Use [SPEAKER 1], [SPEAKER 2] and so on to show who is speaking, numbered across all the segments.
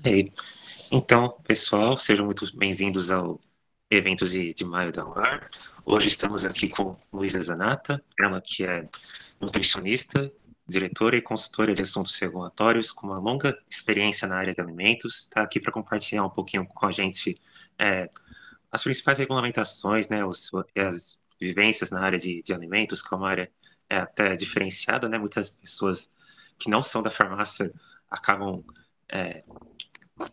[SPEAKER 1] Hey, então, pessoal, sejam muito bem-vindos ao Eventos de Maio da UAR. Hoje estamos aqui com Luísa Zanata, ela que é nutricionista, diretora e consultora de assuntos regulatórios, com uma longa experiência na área de alimentos, está aqui para compartilhar um pouquinho com a gente as principais regulamentações, né, as vivências na área de alimentos, que é uma área até diferenciada, né, muitas pessoas que não são da farmácia acabam é,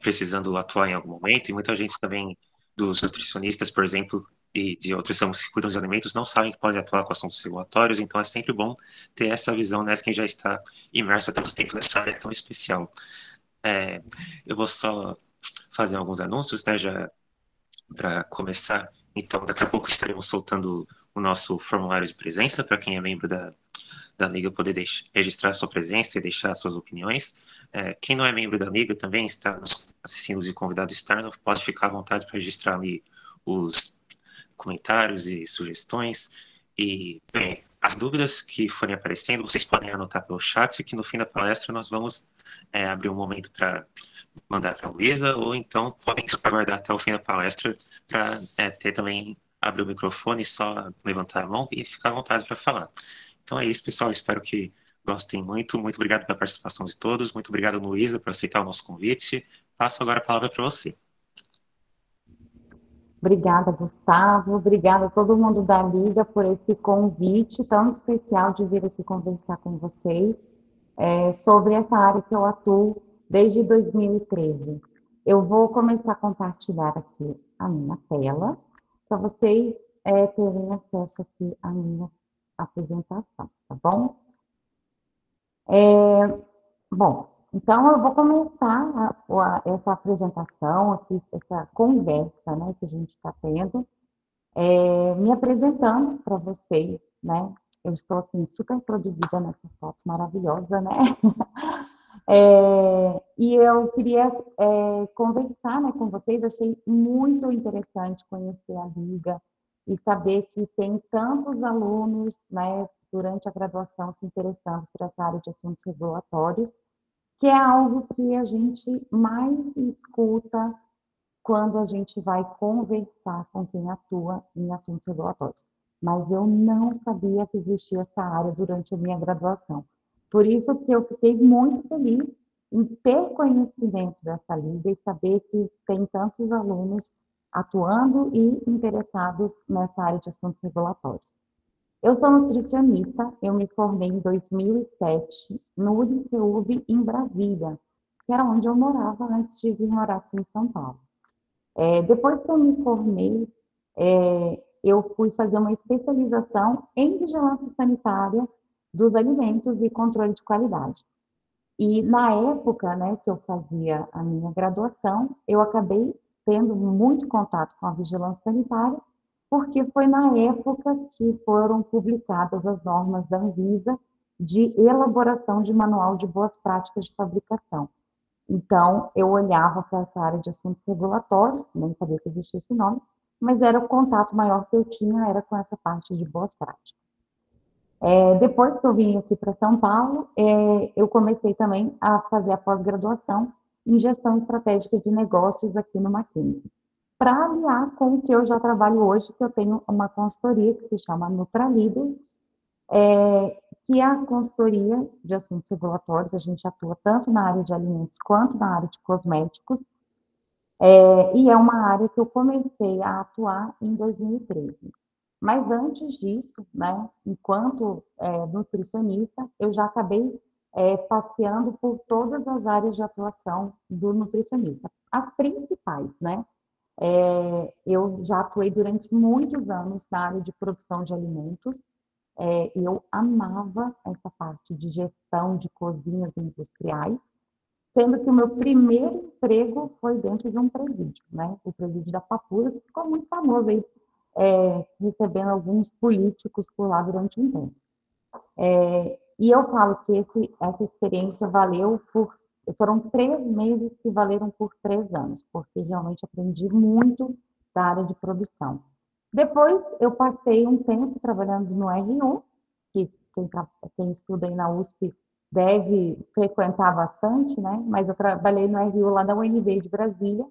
[SPEAKER 1] precisando atuar em algum momento, e muita gente também, dos nutricionistas, por exemplo, e de outros ramos que cuidam de alimentos, não sabem que pode atuar com assuntos regulatórios, então é sempre bom ter essa visão, né, de quem já está imerso há tanto tempo nessa área tão especial. É, eu vou só fazer alguns anúncios, né, já para começar. Então, daqui a pouco estaremos soltando o nosso formulário de presença para quem é membro da Liga poder registrar sua presença e deixar suas opiniões. Quem não é membro da Liga também está nos assistindo de convidado externo, pode ficar à vontade para registrar ali os comentários e sugestões. E, bem, as dúvidas que forem aparecendo, vocês podem anotar pelo chat, que no fim da palestra nós vamos abrir um momento para mandar para a Luísa, ou então podem aguardar até o fim da palestra para ter também abrir o microfone, só levantar a mão e ficar à vontade para falar. Então é isso, pessoal. Espero que gostem muito. Muito obrigado pela participação de todos. Muito obrigado, Luísa, por aceitar o nosso convite. Passo agora a palavra para você.
[SPEAKER 2] Obrigada, Gustavo. Obrigada a todo mundo da Liga por esse convite tão especial de vir aqui conversar com vocês sobre essa área que eu atuo desde 2013. Eu vou começar a compartilhar aqui a minha tela para vocês terem acesso aqui à minha apresentação, tá bom? Bom, então eu vou começar essa apresentação aqui, essa conversa, né, que a gente está tendo, me apresentando para vocês, né? Eu estou assim super produzida nessa foto maravilhosa, né? E eu queria conversar, né, com vocês. Achei muito interessante conhecer a Liga e saber que tem tantos alunos, né, durante a graduação se interessando por essa área de assuntos regulatórios, que é algo que a gente mais escuta quando a gente vai conversar com quem atua em assuntos regulatórios. Mas eu não sabia que existia essa área durante a minha graduação. Por isso que eu fiquei muito feliz em ter conhecimento dessa liga e saber que tem tantos alunos atuando e interessados nessa área de assuntos regulatórios. Eu sou nutricionista, eu me formei em 2007 no UniceuB em Brasília, que era onde eu morava antes de vir morar aqui em São Paulo. Depois que eu me formei, eu fui fazer uma especialização em vigilância sanitária dos alimentos e controle de qualidade. E na época, né, que eu fazia a minha graduação, eu acabei tendo muito contato com a vigilância sanitária, porque foi na época que foram publicadas as normas da Anvisa de elaboração de manual de boas práticas de fabricação. Então, eu olhava para essa área de assuntos regulatórios, nem sabia que existia esse nome, mas era o contato maior que eu tinha, era com essa parte de boas práticas. Depois que eu vim aqui para São Paulo, eu comecei também a fazer a pós-graduação em gestão estratégica de negócios aqui no Mackenzie, para aliar com o que eu já trabalho hoje, que eu tenho uma consultoria que se chama Nutralider, que é a consultoria de assuntos regulatórios. A gente atua tanto na área de alimentos quanto na área de cosméticos, e é uma área que eu comecei a atuar em 2013. Mas antes disso, né, enquanto nutricionista, eu já acabei passeando por todas as áreas de atuação do nutricionista. As principais, né? Eu já atuei durante muitos anos na área de produção de alimentos, e eu amava essa parte de gestão de cozinhas industriais, sendo que o meu primeiro emprego foi dentro de um presídio, né? O presídio da Papura, que ficou muito famoso aí, recebendo alguns políticos por lá durante um tempo. E eu falo que essa experiência valeu por. Foram 3 meses que valeram por 3 anos, porque realmente aprendi muito da área de produção. Depois, eu passei um tempo trabalhando no RU, que quem estuda aí na USP deve frequentar bastante, né? Mas eu trabalhei no RU lá da UNB de Brasília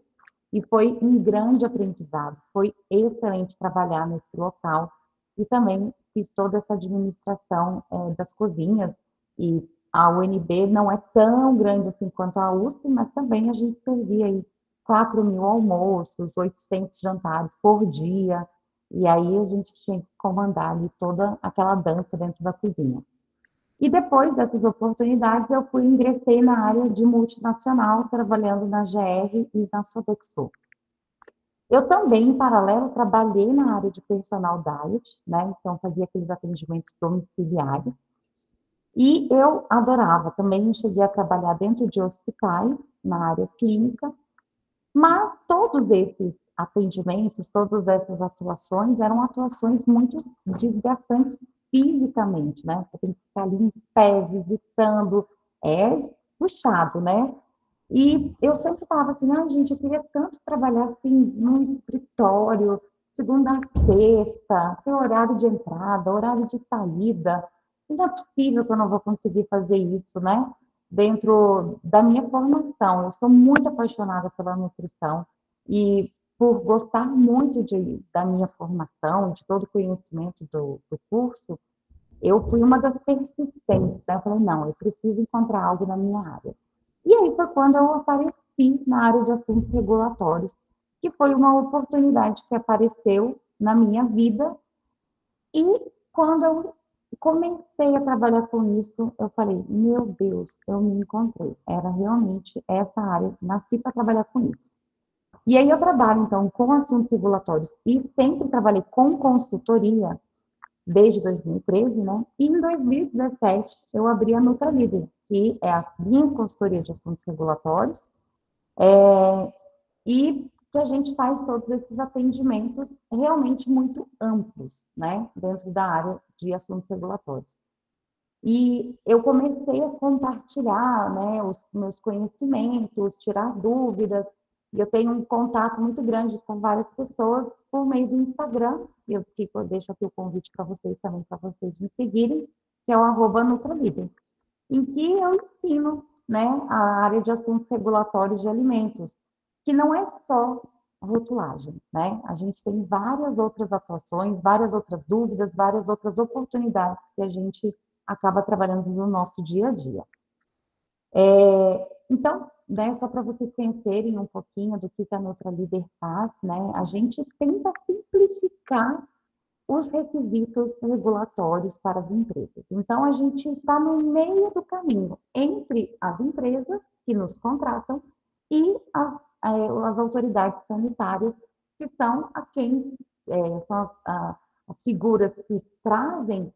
[SPEAKER 2] e foi um grande aprendizado. Foi excelente trabalhar nesse local e também fiz toda essa administração das cozinhas e a UNB não é tão grande assim quanto a USP, mas também a gente servia aí 4.000 almoços, 800 jantares por dia, e aí a gente tinha que comandar ali toda aquela dança dentro da cozinha. E depois dessas oportunidades, eu ingressei na área de multinacional, trabalhando na GR e na Sodexo. Eu também, em paralelo, trabalhei na área de personal diet, né? Então, fazia aqueles atendimentos domiciliares. E eu adorava, também cheguei a trabalhar dentro de hospitais, na área clínica, mas todos esses atendimentos, todas essas atuações eram atuações muito desgastantes fisicamente, né? Você tem que ficar ali em pé, visitando, é puxado, né? E eu sempre falava assim, ah, gente, eu queria tanto trabalhar assim num escritório, segunda a sexta, ter horário de entrada, horário de saída. Não é possível que eu não vou conseguir fazer isso, né? Dentro da minha formação. Eu sou muito apaixonada pela nutrição e por gostar muito da minha formação, de todo o conhecimento do curso, eu fui uma das persistentes, né? Eu falei, não, eu preciso encontrar algo na minha área. E aí foi quando eu apareci na área de assuntos regulatórios, que foi uma oportunidade que apareceu na minha vida. E quando eu comecei a trabalhar com isso, eu falei, meu Deus, eu me encontrei. Era realmente essa área, nasci para trabalhar com isso. E aí eu trabalho, então, com assuntos regulatórios e sempre trabalhei com consultoria, desde 2013, né? E em 2017 eu abri a Nutralíder, que é a minha consultoria de assuntos regulatórios, e que a gente faz todos esses atendimentos realmente muito amplos, né? Dentro da área de assuntos regulatórios. E eu comecei a compartilhar, né, os meus conhecimentos, tirar dúvidas. E eu tenho um contato muito grande com várias pessoas por meio do Instagram. Eu deixo aqui o convite para vocês também, para vocês me seguirem, que é o @Nutralíder, em que eu ensino, né, a área de assuntos regulatórios de alimentos, que não é só rotulagem, né? A gente tem várias outras atuações, várias outras dúvidas, várias outras oportunidades que a gente acaba trabalhando no nosso dia a dia. Então, né, só para vocês conhecerem um pouquinho do que a Nutralíder faz, né, a gente tenta simplificar os requisitos regulatórios para as empresas. Então, a gente está no meio do caminho entre as empresas que nos contratam e as autoridades sanitárias, que são são as figuras que trazem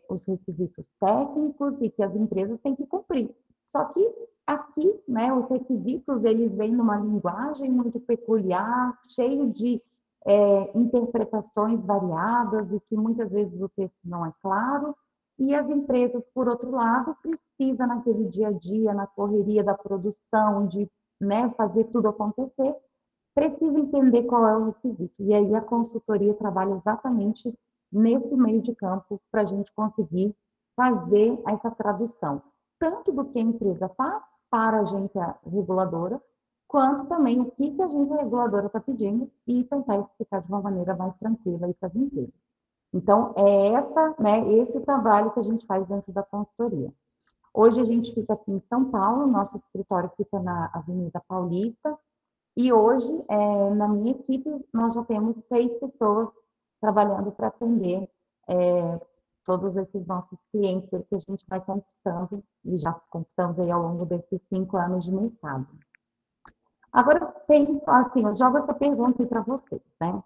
[SPEAKER 2] os requisitos técnicos e que as empresas têm que cumprir. Só que aqui, né, os requisitos, eles vêm numa linguagem muito peculiar, cheio de interpretações variadas e que muitas vezes o texto não é claro, e as empresas, por outro lado, precisam naquele dia a dia, na correria da produção, de, né, fazer tudo acontecer, precisa entender qual é o requisito. E aí a consultoria trabalha exatamente nesse meio de campo para a gente conseguir fazer essa tradução, tanto do que a empresa faz para a agência reguladora, quanto também o que a agência reguladora está pedindo e tentar explicar de uma maneira mais tranquila para as empresas. Então, né, esse trabalho que a gente faz dentro da consultoria. Hoje a gente fica aqui em São Paulo, nosso escritório fica na Avenida Paulista, e hoje, na minha equipe, nós já temos 6 pessoas trabalhando para atender todos esses nossos clientes que a gente vai conquistando, e já conquistamos aí ao longo desses 5 anos de mercado. Agora, eu penso assim, eu jogo essa pergunta aí para vocês, né?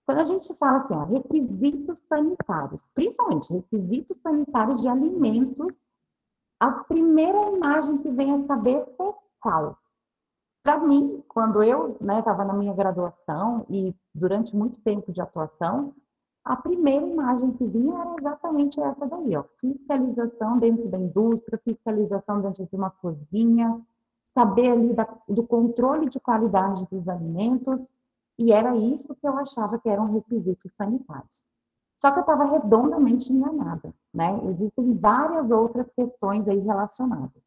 [SPEAKER 2] Quando a gente fala assim, ó, requisitos sanitários, principalmente requisitos sanitários de alimentos, a primeira imagem que vem à cabeça é qual? Para mim, quando eu estava na minha graduação e durante muito tempo de atuação, a primeira imagem que vinha era exatamente essa daí, ó, fiscalização dentro da indústria, fiscalização dentro de uma cozinha, saber ali do controle de qualidade dos alimentos, e era isso que eu achava que eram requisitos sanitários. Só que eu estava redondamente enganada, né? Existem várias outras questões aí relacionadas.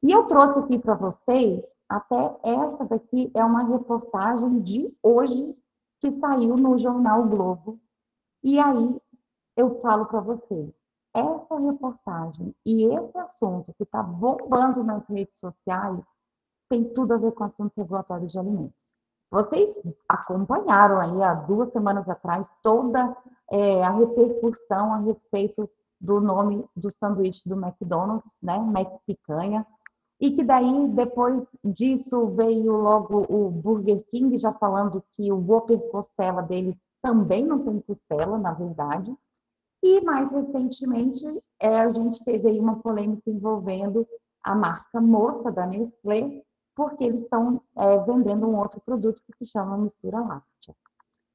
[SPEAKER 2] E eu trouxe aqui para vocês, até essa daqui é uma reportagem de hoje, que saiu no jornal o Globo. E aí eu falo para vocês, essa reportagem e esse assunto que está bombando nas redes sociais tem tudo a ver com assuntos regulatórios de alimentos. Vocês acompanharam aí há 2 semanas atrás toda a repercussão a respeito do nome do sanduíche do McDonald's, né? Mac Picanha. E que daí, depois disso, veio logo o Burger King, já falando que o Whopper costela deles também não tem costela, na verdade. E mais recentemente, a gente teve aí uma polêmica envolvendo a marca Moça da Nestlé, porque eles estão vendendo um outro produto que se chama mistura láctea.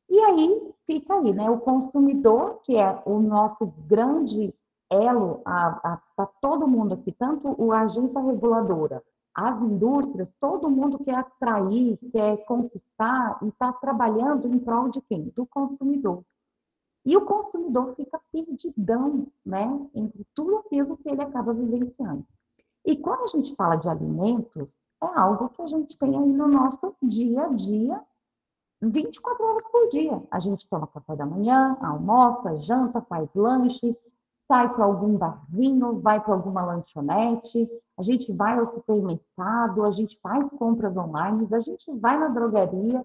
[SPEAKER 2] E aí fica aí, né? O consumidor, que é o nosso grande elo para todo mundo aqui, tanto a agência reguladora, as indústrias, todo mundo quer atrair, quer conquistar e está trabalhando em prol de quem? Do consumidor. E o consumidor fica perdidão, né, entre tudo aquilo que ele acaba vivenciando. E quando a gente fala de alimentos, é algo que a gente tem aí no nosso dia a dia, 24 horas por dia. A gente toma café da manhã, almoça, janta, faz lanche, sai para algum barzinho, vai para alguma lanchonete, a gente vai ao supermercado, a gente faz compras online, a gente vai na drogaria.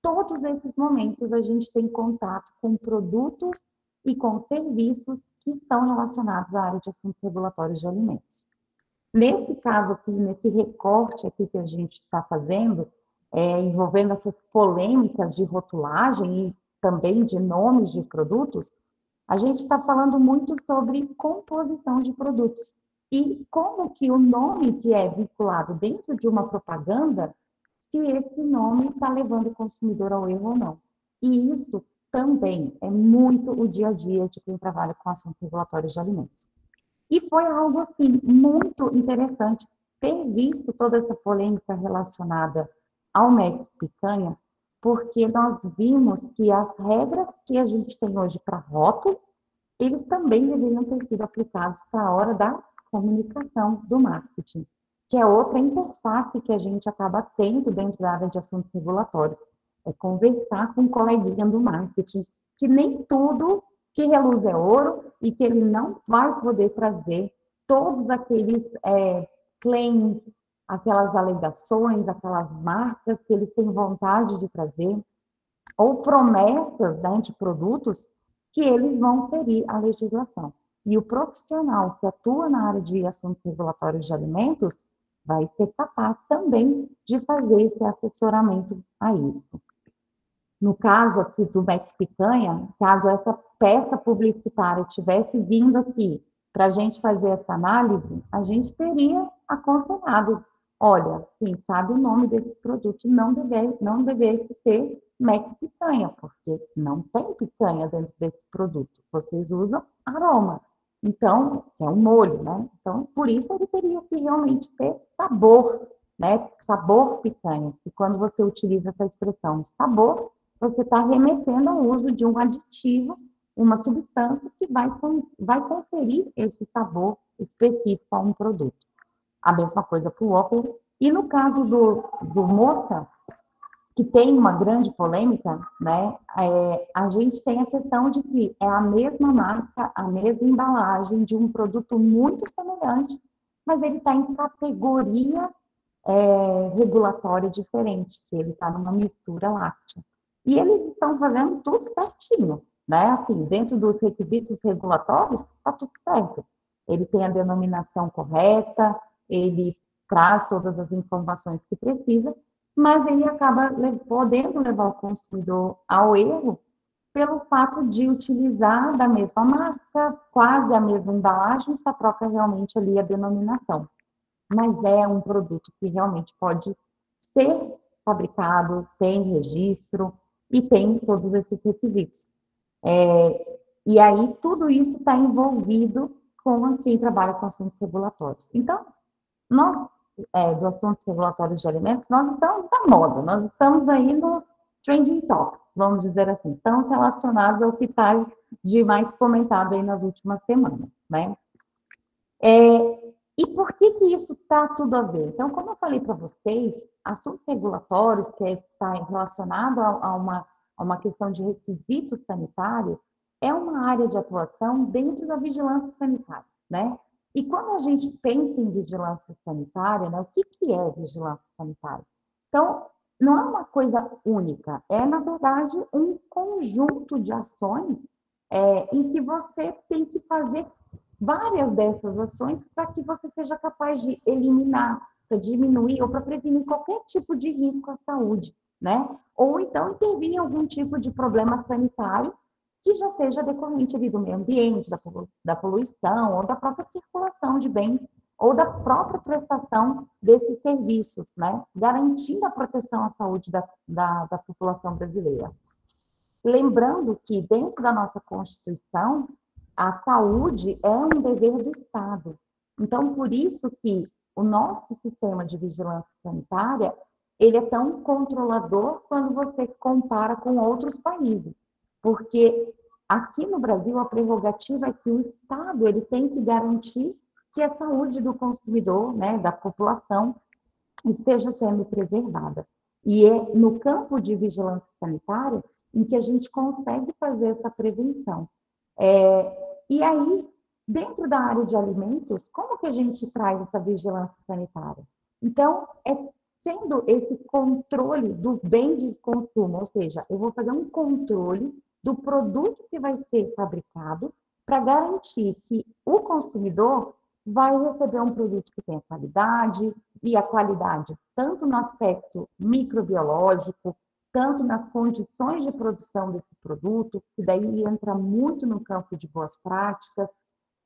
[SPEAKER 2] Todos esses momentos a gente tem contato com produtos e com serviços que estão relacionados à área de assuntos regulatórios de alimentos. Nesse caso aqui, nesse recorte aqui que a gente está fazendo, envolvendo essas polêmicas de rotulagem e também de nomes de produtos, a gente está falando muito sobre composição de produtos e como que o nome que é vinculado dentro de uma propaganda, se esse nome está levando o consumidor ao erro ou não. E isso também é muito o dia a dia de quem trabalha com assuntos regulatórios de alimentos. E foi algo, assim, muito interessante ter visto toda essa polêmica relacionada ao Mac Picanha, porque nós vimos que as regras que a gente tem hoje para rótulo, eles também deveriam ter sido aplicados para a hora da comunicação do marketing, que é outra interface que a gente acaba tendo dentro da área de assuntos regulatórios. É conversar com um coleguinha do marketing, que nem tudo que reluz é ouro e que ele não vai poder trazer todos aqueles claims, aquelas alegações, aquelas marcas que eles têm vontade de trazer, ou promessas, né, de produtos que eles vão ferir a legislação. E o profissional que atua na área de assuntos regulatórios de alimentos vai ser capaz também de fazer esse assessoramento a isso. No caso aqui do Mac Picanha, caso essa peça publicitária tivesse vindo aqui para a gente fazer essa análise, a gente teria aconselhado, olha, quem sabe o nome desse produto não devesse ser Mac Picanha, porque não tem picanha dentro desse produto, vocês usam aroma, então, que é um molho, né? Então, por isso ele teria que realmente ter sabor, né? Sabor picanha, que quando você utiliza essa expressão sabor, você está remetendo ao uso de um aditivo, uma substância que vai conferir esse sabor específico a um produto. A mesma coisa para o Whopper. E no caso do Moça, que tem uma grande polêmica, né, a gente tem a questão de que é a mesma marca, a mesma embalagem de um produto muito semelhante, mas ele está em categoria regulatória diferente, que ele está numa mistura láctea. E eles estão fazendo tudo certinho, né? Assim, dentro dos requisitos regulatórios, está tudo certo. Ele tem a denominação correta, ele traz todas as informações que precisa, mas ele acaba podendo levar o consumidor ao erro pelo fato de utilizar da mesma marca, quase a mesma embalagem, só troca realmente ali a denominação. Mas é um produto que realmente pode ser fabricado, tem registro e tem todos esses requisitos. E aí, tudo isso está envolvido com quem trabalha com assuntos regulatórios. Então, nós, dos assuntos regulatórios de alimentos, nós estamos na moda, nós estamos aí trending topics, vamos dizer assim, estão relacionados ao que está de mais comentado aí nas últimas semanas, né? E por que que isso está tudo a ver? Então, como eu falei para vocês, assuntos regulatórios que está relacionado a uma questão de requisito sanitário é uma área de atuação dentro da vigilância sanitária, né? E quando a gente pensa em vigilância sanitária, né, o que que é vigilância sanitária? Então, não é uma coisa única, é, na verdade, um conjunto de ações em que você tem que fazer várias dessas ações para que você seja capaz de eliminar, para diminuir ou para prevenir qualquer tipo de risco à saúde, né? Ou então intervir em algum tipo de problema sanitário que já seja decorrente ali do meio ambiente, da poluição ou da própria circulação de bens ou da própria prestação desses serviços, né? Garantindo a proteção à saúde da população brasileira. Lembrando que, dentro da nossa Constituição, a saúde é um dever do Estado. Então, por isso que o nosso sistema de vigilância sanitária, ele é tão controlador quando você compara com outros países. Porque aqui no Brasil, a prerrogativa é que o Estado ele tem que garantir que a saúde do consumidor, né, da população, esteja sendo preservada. E é no campo de vigilância sanitária em que a gente consegue fazer essa prevenção. E aí, dentro da área de alimentos, como que a gente traz essa vigilância sanitária? Então, sendo esse controle do bem de consumo, ou seja, eu vou fazer um controle do produto que vai ser fabricado para garantir que o consumidor vai receber um produto que tenha qualidade, e a qualidade tanto no aspecto microbiológico, tanto nas condições de produção desse produto, que daí entra muito no campo de boas práticas,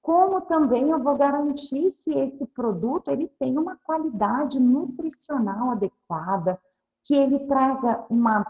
[SPEAKER 2] como também eu vou garantir que esse produto ele tenha uma qualidade nutricional adequada, que ele traga uma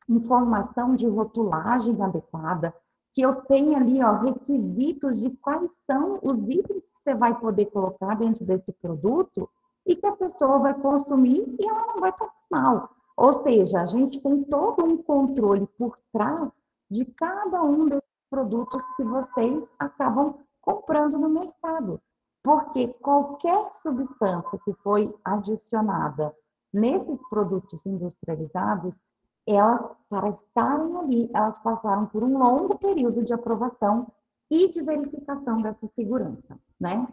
[SPEAKER 2] informação de rotulagem adequada, que eu tenha ali, ó, requisitos de quais são os itens que você vai poder colocar dentro desse produto e que a pessoa vai consumir e ela não vai passar mal. Ou seja, a gente tem todo um controle por trás de cada um desses produtos que vocês acabam comprando no mercado. Porque qualquer substância que foi adicionada nesses produtos industrializados, elas, para estarem ali, elas passaram por um longo período de aprovação e de verificação dessa segurança, né?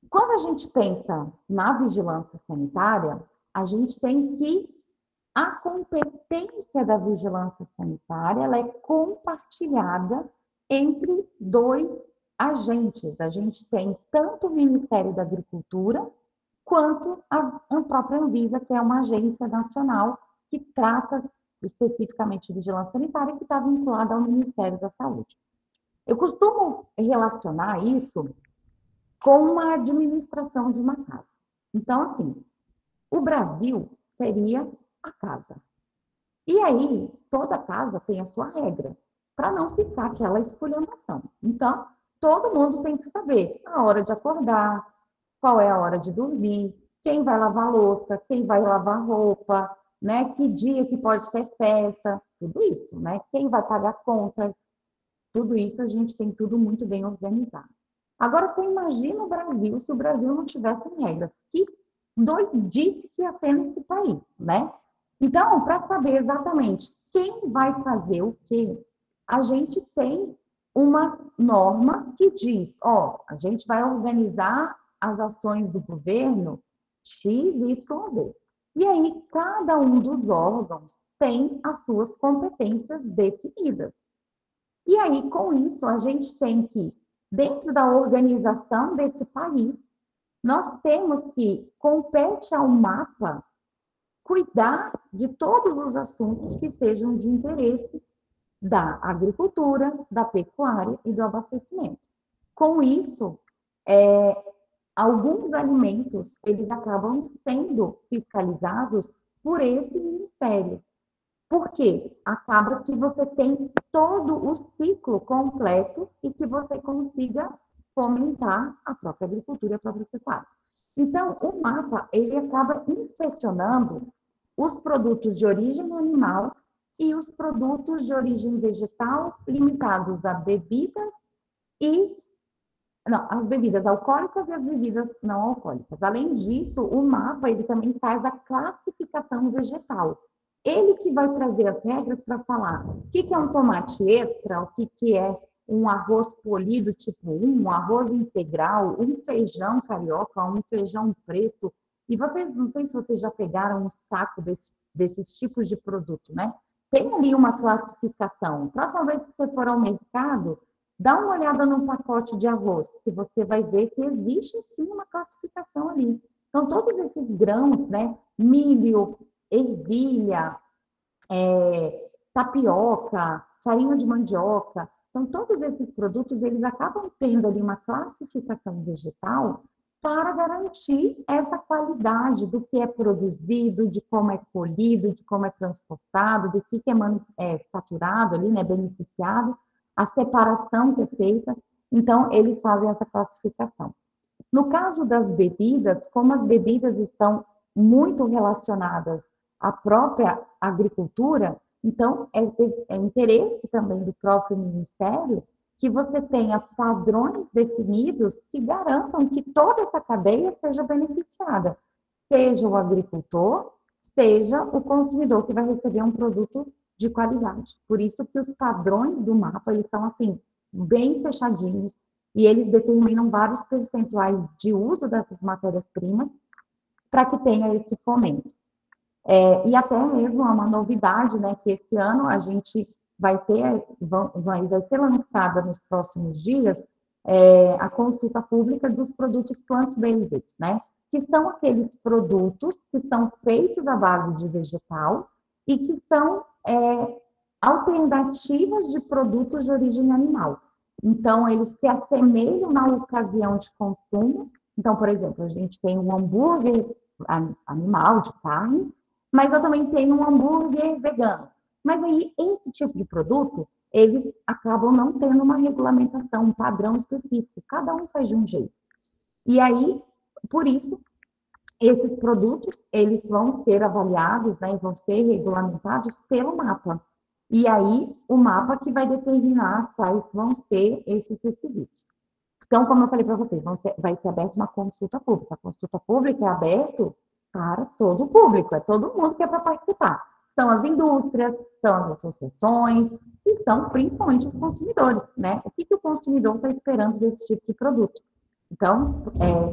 [SPEAKER 2] Quando a gente pensa na vigilância sanitária, a gente tem que a competência da vigilância sanitária ela é compartilhada entre dois agentes. A gente tem tanto o Ministério da Agricultura quanto a própria Anvisa, que é uma agência nacional que trata especificamente de vigilância sanitária, que está vinculada ao Ministério da Saúde. Eu costumo relacionar isso com uma administração de uma casa. Então, assim, o Brasil seria a casa. E aí, toda casa tem a sua regra, para não ficar aquela esculhambação. Então, todo mundo tem que saber a hora de acordar, qual é a hora de dormir, quem vai lavar louça, quem vai lavar roupa, né? Que dia que pode ter festa, tudo isso, né? Quem vai pagar conta, tudo isso a gente tem tudo muito bem organizado. Agora, você imagina o Brasil se o Brasil não tivesse regras. Que doidice que ia ser nesse país, né? Então, para saber exatamente quem vai fazer o quê, a gente tem uma norma que diz, ó, a gente vai organizar as ações do governo X, Y, Z. E aí, cada um dos órgãos tem as suas competências definidas. E aí, com isso, a gente tem que, dentro da organização desse país, nós temos que, compete ao mapa, cuidar de todos os assuntos que sejam de interesse da agricultura, da pecuária e do abastecimento. Com isso, alguns alimentos, eles acabam sendo fiscalizados por esse ministério. Por quê? Acaba que você tem todo o ciclo completo e que você consiga fomentar a própria agricultura e a própria pecuária. Então, o mapa, ele acaba inspecionando os produtos de origem animal e os produtos de origem vegetal limitados a bebidas e não, as bebidas alcoólicas e as bebidas não alcoólicas. Além disso, o mapa ele também faz a classificação vegetal. Ele que vai trazer as regras para falar o que é um tomate extra, o que é um arroz polido tipo 1, um arroz integral, um feijão carioca, um feijão preto. E vocês, não sei se vocês já pegaram um saco desses tipos de produto, né? Tem ali uma classificação. Próxima vez que você for ao mercado, dá uma olhada no pacote de arroz, que você vai ver que existe sim uma classificação ali. Então, todos esses grãos, né? Milho, ervilha, tapioca, farinha de mandioca, então todos esses produtos, eles acabam tendo ali uma classificação vegetal para garantir essa qualidade do que é produzido, de como é colhido, de como é transportado, do que é faturado ali, né, beneficiado, a separação que é feita. Então, eles fazem essa classificação. No caso das bebidas, como as bebidas estão muito relacionadas à própria agricultura, então é interesse também do próprio Ministério que você tenha padrões definidos que garantam que toda essa cadeia seja beneficiada, seja o agricultor, seja o consumidor que vai receber um produto de qualidade. Por isso que os padrões do mapa, eles são assim, bem fechadinhos, e eles determinam vários percentuais de uso dessas matérias-primas para que tenha esse fomento. E até mesmo há uma novidade, né, que esse ano a gente vai ter, vai ser lançada nos próximos dias, a consulta pública dos produtos plant-based, né, que são aqueles produtos que são feitos à base de vegetal e que são alternativas de produtos de origem animal. Então, eles se assemelham na ocasião de consumo. Então, por exemplo, a gente tem um hambúrguer animal, de carne, mas eu também tenho um hambúrguer vegano. Mas aí, esse tipo de produto, eles acabam não tendo uma regulamentação, um padrão específico. Cada um faz de um jeito. E aí, por isso, esses produtos, eles vão ser avaliados, né, vão ser regulamentados pelo mapa. E aí, o mapa que vai determinar quais vão ser esses requisitos. Então, como eu falei para vocês, vai ser aberta uma consulta pública. A consulta pública é aberta para todo o público, é todo mundo que é para participar. São as indústrias, são as associações e são principalmente os consumidores, né? O que o consumidor está esperando desse tipo de produto? Então,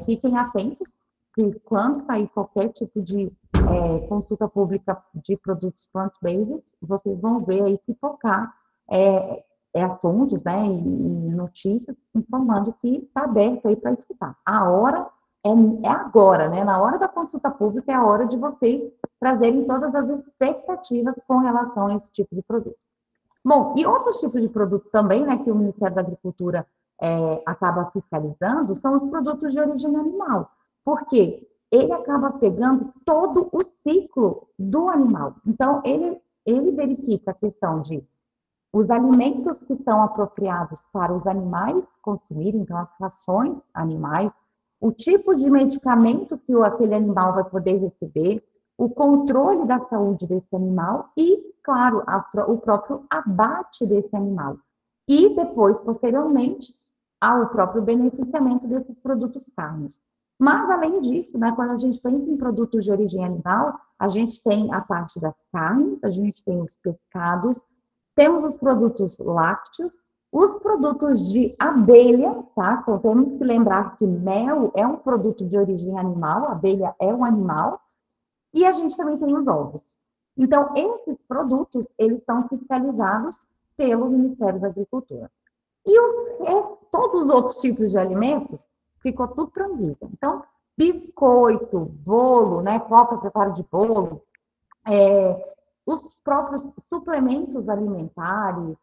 [SPEAKER 2] fiquem atentos que quando sair qualquer tipo de consulta pública de produtos plant-based, vocês vão ver aí que focar assuntos, né, e notícias informando que está aberto aí para escutar. A hora é agora, né? Na hora da consulta pública é a hora de vocês trazerem todas as expectativas com relação a esse tipo de produto. Bom, e outros tipos de produto também, né, que o Ministério da Agricultura acaba fiscalizando, são os produtos de origem animal. Por quê? Ele acaba pegando todo o ciclo do animal. Então, ele verifica a questão de os alimentos que são apropriados para os animais consumirem, então as rações animais, o tipo de medicamento que aquele animal vai poder receber, o controle da saúde desse animal e, claro, o próprio abate desse animal. E depois, posteriormente, ao próprio beneficiamento desses produtos carnes. Mas, além disso, né, quando a gente pensa em produtos de origem animal, a gente tem a parte das carnes, a gente tem os pescados, temos os produtos lácteos, os produtos de abelha, tá? Então, temos que lembrar que mel é um produto de origem animal, a abelha é um animal, e a gente também tem os ovos. Então, esses produtos, eles são fiscalizados pelo Ministério da Agricultura. E todos os outros tipos de alimentos, ficou tudo para Anvisa. Então, biscoito, bolo, né, pó para preparo de bolo, os próprios suplementos alimentares,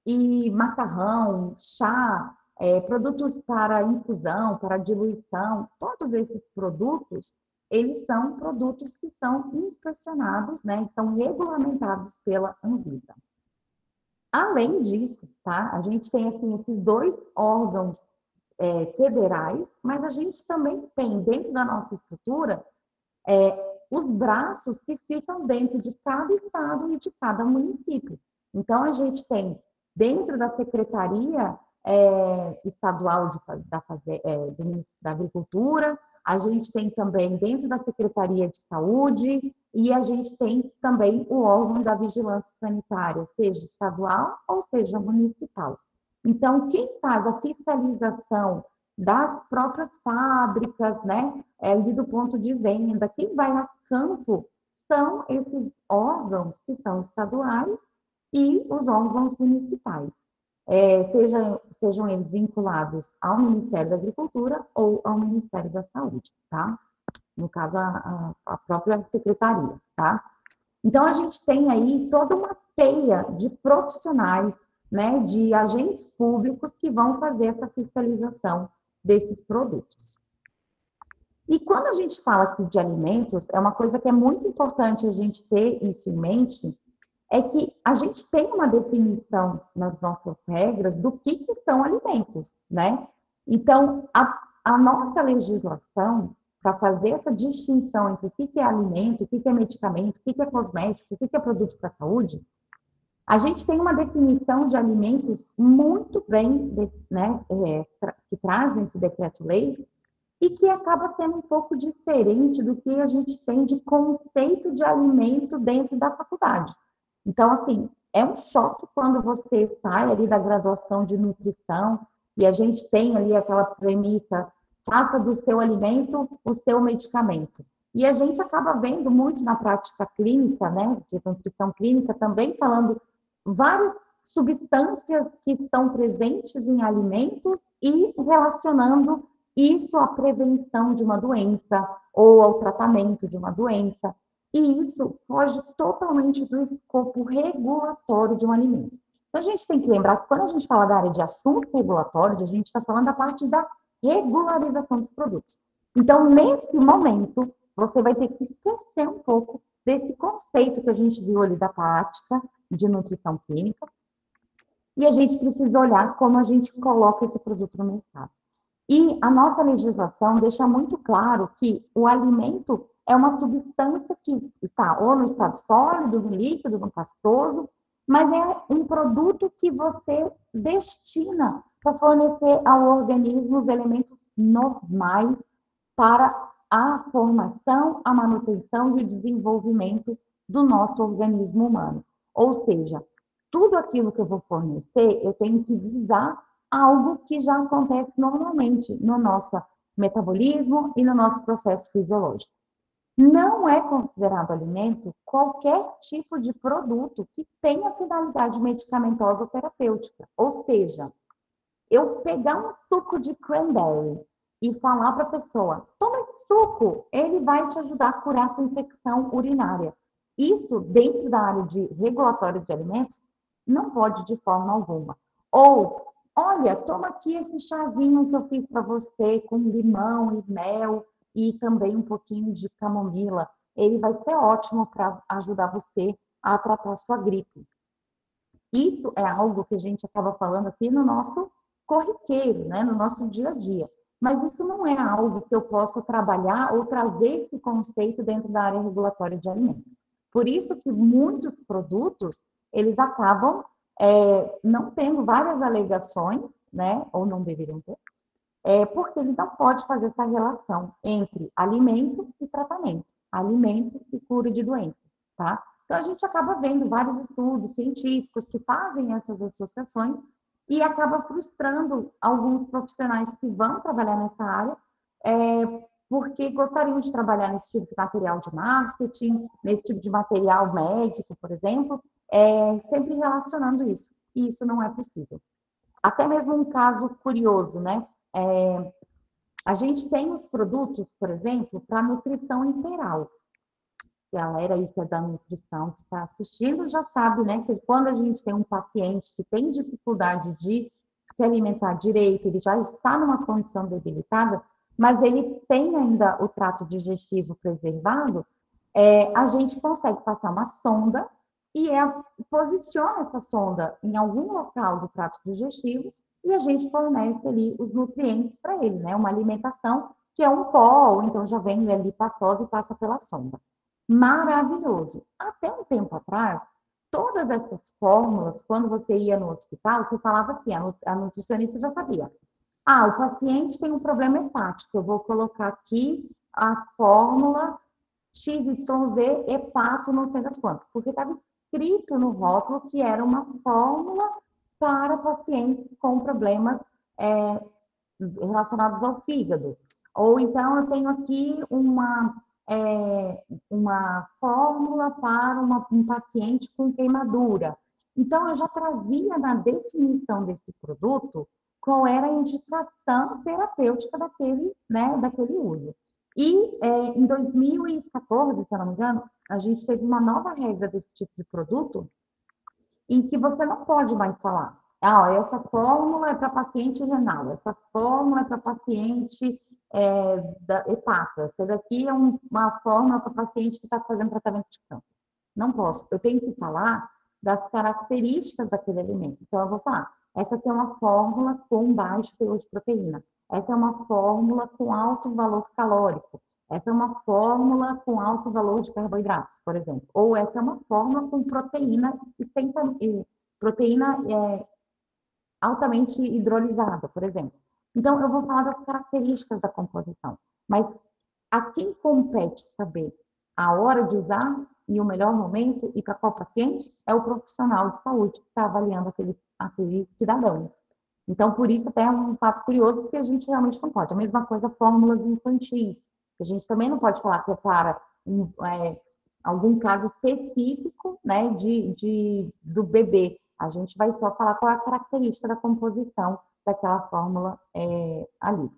[SPEAKER 2] e macarrão, chá, produtos para infusão, para diluição, todos esses produtos, eles são produtos que são inspecionados, né, são regulamentados pela Anvisa. Além disso, tá, a gente tem assim, esses dois órgãos federais, mas a gente também tem, dentro da nossa estrutura, os braços que ficam dentro de cada estado e de cada município. Então, a gente tem, dentro da Secretaria Estadual da Agricultura, a gente tem também dentro da Secretaria de Saúde e a gente tem também o órgão da vigilância sanitária, seja estadual ou seja municipal. Então, quem faz a fiscalização das próprias fábricas, né, ali do ponto de venda, quem vai a campo são esses órgãos que são estaduais e os órgãos municipais, sejam eles vinculados ao Ministério da Agricultura ou ao Ministério da Saúde, tá? No caso, a própria secretaria, tá? Então, a gente tem aí toda uma teia de profissionais, né, de agentes públicos que vão fazer essa fiscalização desses produtos. E quando a gente fala aqui de alimentos, é uma coisa que é muito importante a gente ter isso em mente, é que a gente tem uma definição nas nossas regras do que são alimentos, né? Então, a nossa legislação, para fazer essa distinção entre o que é alimento, o que é medicamento, o que é cosmético, o que é produto para a saúde, a gente tem uma definição de alimentos muito bem, né, que trazem esse decreto-lei, e que acaba sendo um pouco diferente do que a gente tem de conceito de alimento dentro da faculdade. Então, assim, é um choque quando você sai ali da graduação de nutrição e a gente tem ali aquela premissa, faça do seu alimento o seu medicamento. E a gente acaba vendo muito na prática clínica, né, de nutrição clínica, também falando várias substâncias que estão presentes em alimentos e relacionando isso à prevenção de uma doença ou ao tratamento de uma doença. E isso foge totalmente do escopo regulatório de um alimento. Então, a gente tem que lembrar que quando a gente fala da área de assuntos regulatórios, a gente está falando da parte da regularização dos produtos. Então, nesse momento, você vai ter que esquecer um pouco desse conceito que a gente viu ali da prática de nutrição clínica, e a gente precisa olhar como a gente coloca esse produto no mercado. E a nossa legislação deixa muito claro que o alimento é uma substância que está ou no estado sólido, no líquido, no pastoso, mas é um produto que você destina para fornecer ao organismo os elementos normais para a formação, a manutenção e o desenvolvimento do nosso organismo humano. Ou seja, tudo aquilo que eu vou fornecer, eu tenho que visar algo que já acontece normalmente no nosso metabolismo e no nosso processo fisiológico. Não é considerado alimento qualquer tipo de produto que tenha finalidade medicamentosa ou terapêutica. Ou seja, eu pegar um suco de cranberry e falar para a pessoa, toma esse suco, ele vai te ajudar a curar sua infecção urinária. Isso, dentro da área de regulatório de alimentos, não pode de forma alguma. Ou, olha, toma aqui esse chazinho que eu fiz para você, com limão e mel, e também um pouquinho de camomila. Ele vai ser ótimo para ajudar você a tratar a sua gripe. Isso é algo que a gente acaba falando aqui no nosso corriqueiro, né, no nosso dia a dia. Mas isso não é algo que eu possa trabalhar ou trazer esse conceito dentro da área regulatória de alimentos. Por isso que muitos produtos, eles acabam não tendo várias alegações, né, ou não deveriam ter, porque ele não pode fazer essa relação entre alimento e tratamento, alimento e cura de doença, tá? Então, a gente acaba vendo vários estudos científicos que fazem essas associações e acaba frustrando alguns profissionais que vão trabalhar nessa área, porque gostariam de trabalhar nesse tipo de material de marketing, nesse tipo de material médico, por exemplo, sempre relacionando isso. E isso não é possível. Até mesmo um caso curioso, né? A gente tem os produtos, por exemplo, para nutrição integral. A galera aí que é da nutrição, que está assistindo, já sabe, né, que quando a gente tem um paciente que tem dificuldade de se alimentar direito, ele já está numa condição debilitada, mas ele tem ainda o trato digestivo preservado, a gente consegue passar uma sonda e posiciona essa sonda em algum local do trato digestivo e a gente fornece ali os nutrientes para ele, né? Uma alimentação que é um pó, ou então já vem ali pastosa e passa pela sonda. maravilhoso. Até um tempo atrás, todas essas fórmulas, quando você ia no hospital, você falava assim, a nutricionista já sabia. Ah, o paciente tem um problema hepático, eu vou colocar aqui a fórmula XYZ hepato, não sei das quantas, porque estava escrito no rótulo que era uma fórmula para pacientes com problemas é, relacionados ao fígado. Ou então eu tenho aqui uma fórmula para um paciente com queimadura. Então, eu já trazia na definição desse produto qual era a indicação terapêutica daquele uso. E em 2014, se eu não me engano, a gente teve uma nova regra desse tipo de produto, em que você não pode mais falar, essa fórmula é para paciente renal, essa fórmula é para paciente hepata, essa daqui é uma fórmula para paciente que está fazendo tratamento de câncer. Não posso. Eu tenho que falar das características daquele alimento. Então, eu vou falar, essa aqui é uma fórmula com baixo teor de proteína. Essa é uma fórmula com alto valor calórico. Essa é uma fórmula com alto valor de carboidratos, por exemplo. Ou essa é uma fórmula com proteína altamente hidrolisada, por exemplo. Então, eu vou falar das características da composição. Mas a quem compete saber a hora de usar e o melhor momento e para qual paciente é o profissional de saúde que está avaliando aquele cidadão. Então, por isso, até é um fato curioso, porque a gente realmente não pode. A mesma coisa, fórmulas infantis. A gente também não pode falar que é para algum caso específico, né, do bebê. A gente vai só falar qual é a característica da composição daquela fórmula ali.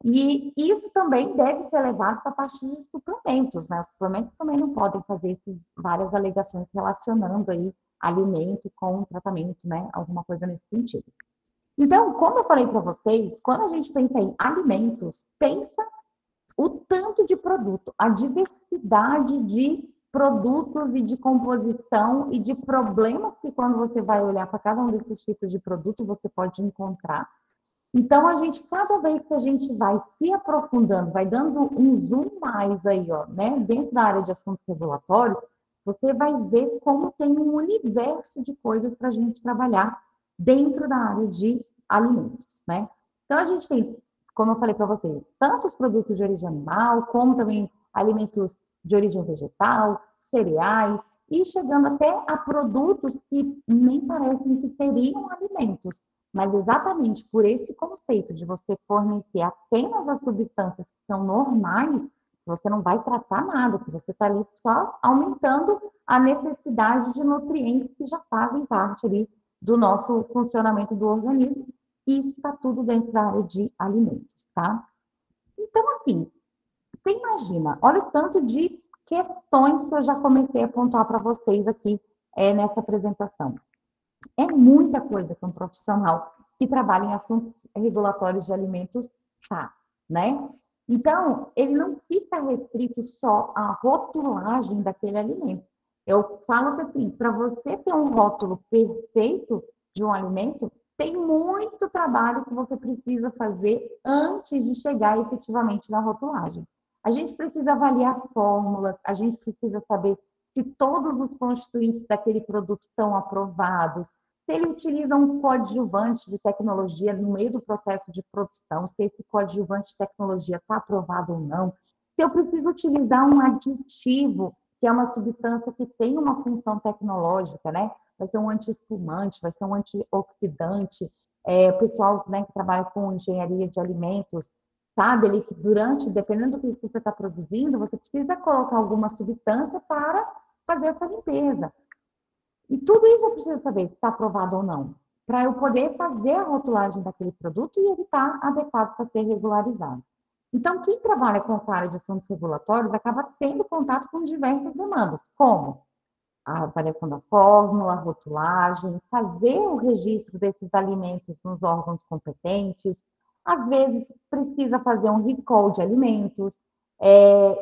[SPEAKER 2] E isso também deve ser levado para a parte de suplementos, né? Os suplementos também não podem fazer essas várias alegações relacionando aí alimento com tratamento, né? Alguma coisa nesse sentido. Então, como eu falei para vocês, quando a gente pensa em alimentos, pensa o tanto de produto, a diversidade de produtos e de composição e de problemas que quando você vai olhar para cada um desses tipos de produto, você pode encontrar. Então, a gente, cada vez que a gente vai se aprofundando, vai dando um zoom mais aí, ó, né, dentro da área de assuntos regulatórios, você vai ver como tem um universo de coisas para a gente trabalhar dentro da área de alimentos, né? Então, a gente tem, como eu falei para vocês, tanto os produtos de origem animal, como também alimentos de origem vegetal, cereais, e chegando até a produtos que nem parecem que seriam alimentos, mas exatamente por esse conceito de você fornecer apenas as substâncias que são normais, você não vai tratar nada, que você está ali só aumentando a necessidade de nutrientes que já fazem parte ali do nosso funcionamento do organismo. E isso está tudo dentro da área de alimentos, tá? Então, assim, você imagina, olha o tanto de questões que eu já comecei a pontuar para vocês aqui nessa apresentação. É muita coisa que um profissional que trabalha em assuntos regulatórios de alimentos faz, né? Então, ele não fica restrito só à rotulagem daquele alimento. Eu falo que, assim, para você ter um rótulo perfeito de um alimento, tem muito trabalho que você precisa fazer antes de chegar efetivamente na rotulagem. A gente precisa avaliar fórmulas, a gente precisa saber se todos os constituintes daquele produto estão aprovados, se ele utiliza um coadjuvante de tecnologia no meio do processo de produção, se esse coadjuvante de tecnologia está aprovado ou não, se eu preciso utilizar um aditivo, que é uma substância que tem uma função tecnológica, né? Vai ser um anti-espumante, vai ser um antioxidante. O pessoal, né, que trabalha com engenharia de alimentos sabe ali que dependendo do que você está produzindo, você precisa colocar alguma substância para fazer essa limpeza. E tudo isso eu preciso saber se está aprovado ou não, para eu poder fazer a rotulagem daquele produto e ele estar adequado para ser regularizado. Então, quem trabalha com essa área de assuntos regulatórios acaba tendo contato com diversas demandas, como a avaliação da fórmula, a rotulagem, fazer o registro desses alimentos nos órgãos competentes, às vezes precisa fazer um recall de alimentos,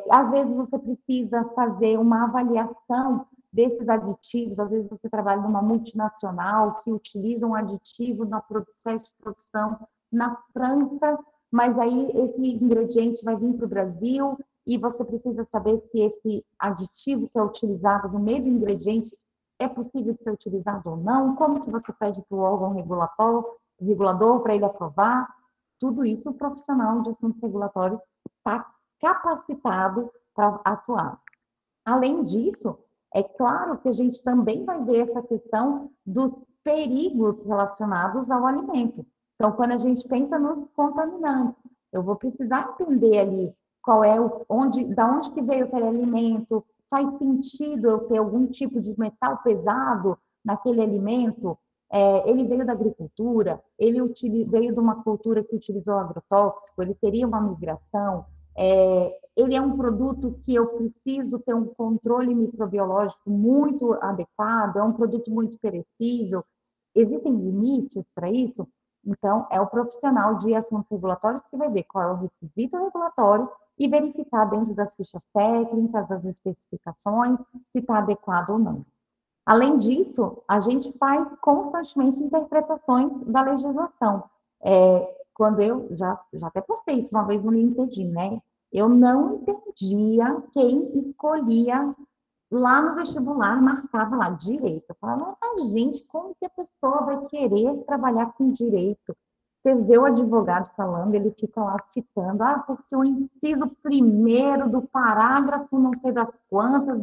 [SPEAKER 2] às vezes você precisa fazer uma avaliação desses aditivos, às vezes você trabalha numa multinacional que utiliza um aditivo no processo de produção na França, mas aí esse ingrediente vai vir para o Brasil e você precisa saber se esse aditivo que é utilizado no meio do ingrediente é possível de ser utilizado ou não, como que você pede para o órgão regulador para ele aprovar. Tudo isso o profissional de assuntos regulatórios está capacitado para atuar. Além disso, é claro que a gente também vai ver essa questão dos perigos relacionados ao alimento. Então, quando a gente pensa nos contaminantes, eu vou precisar entender ali qual é da onde que veio aquele alimento, faz sentido eu ter algum tipo de metal pesado naquele alimento, ele veio da agricultura, ele veio de uma cultura que utilizou agrotóxico, ele teria uma migração, ele é um produto que eu preciso ter um controle microbiológico muito adequado, é um produto muito perecível, existem limites para isso? Então, é o profissional de assuntos regulatórios que vai ver qual é o requisito regulatório e verificar dentro das fichas técnicas, das especificações, se está adequado ou não. Além disso, a gente faz constantemente interpretações da legislação. Quando eu já até postei isso uma vez no LinkedIn, né? Eu não entendia quem escolhia lá no vestibular, marcava lá direito. Eu falava, mas gente, como que a pessoa vai querer trabalhar com direito? Você vê o advogado falando, ele fica lá citando, porque o inciso primeiro do parágrafo não sei das quantas,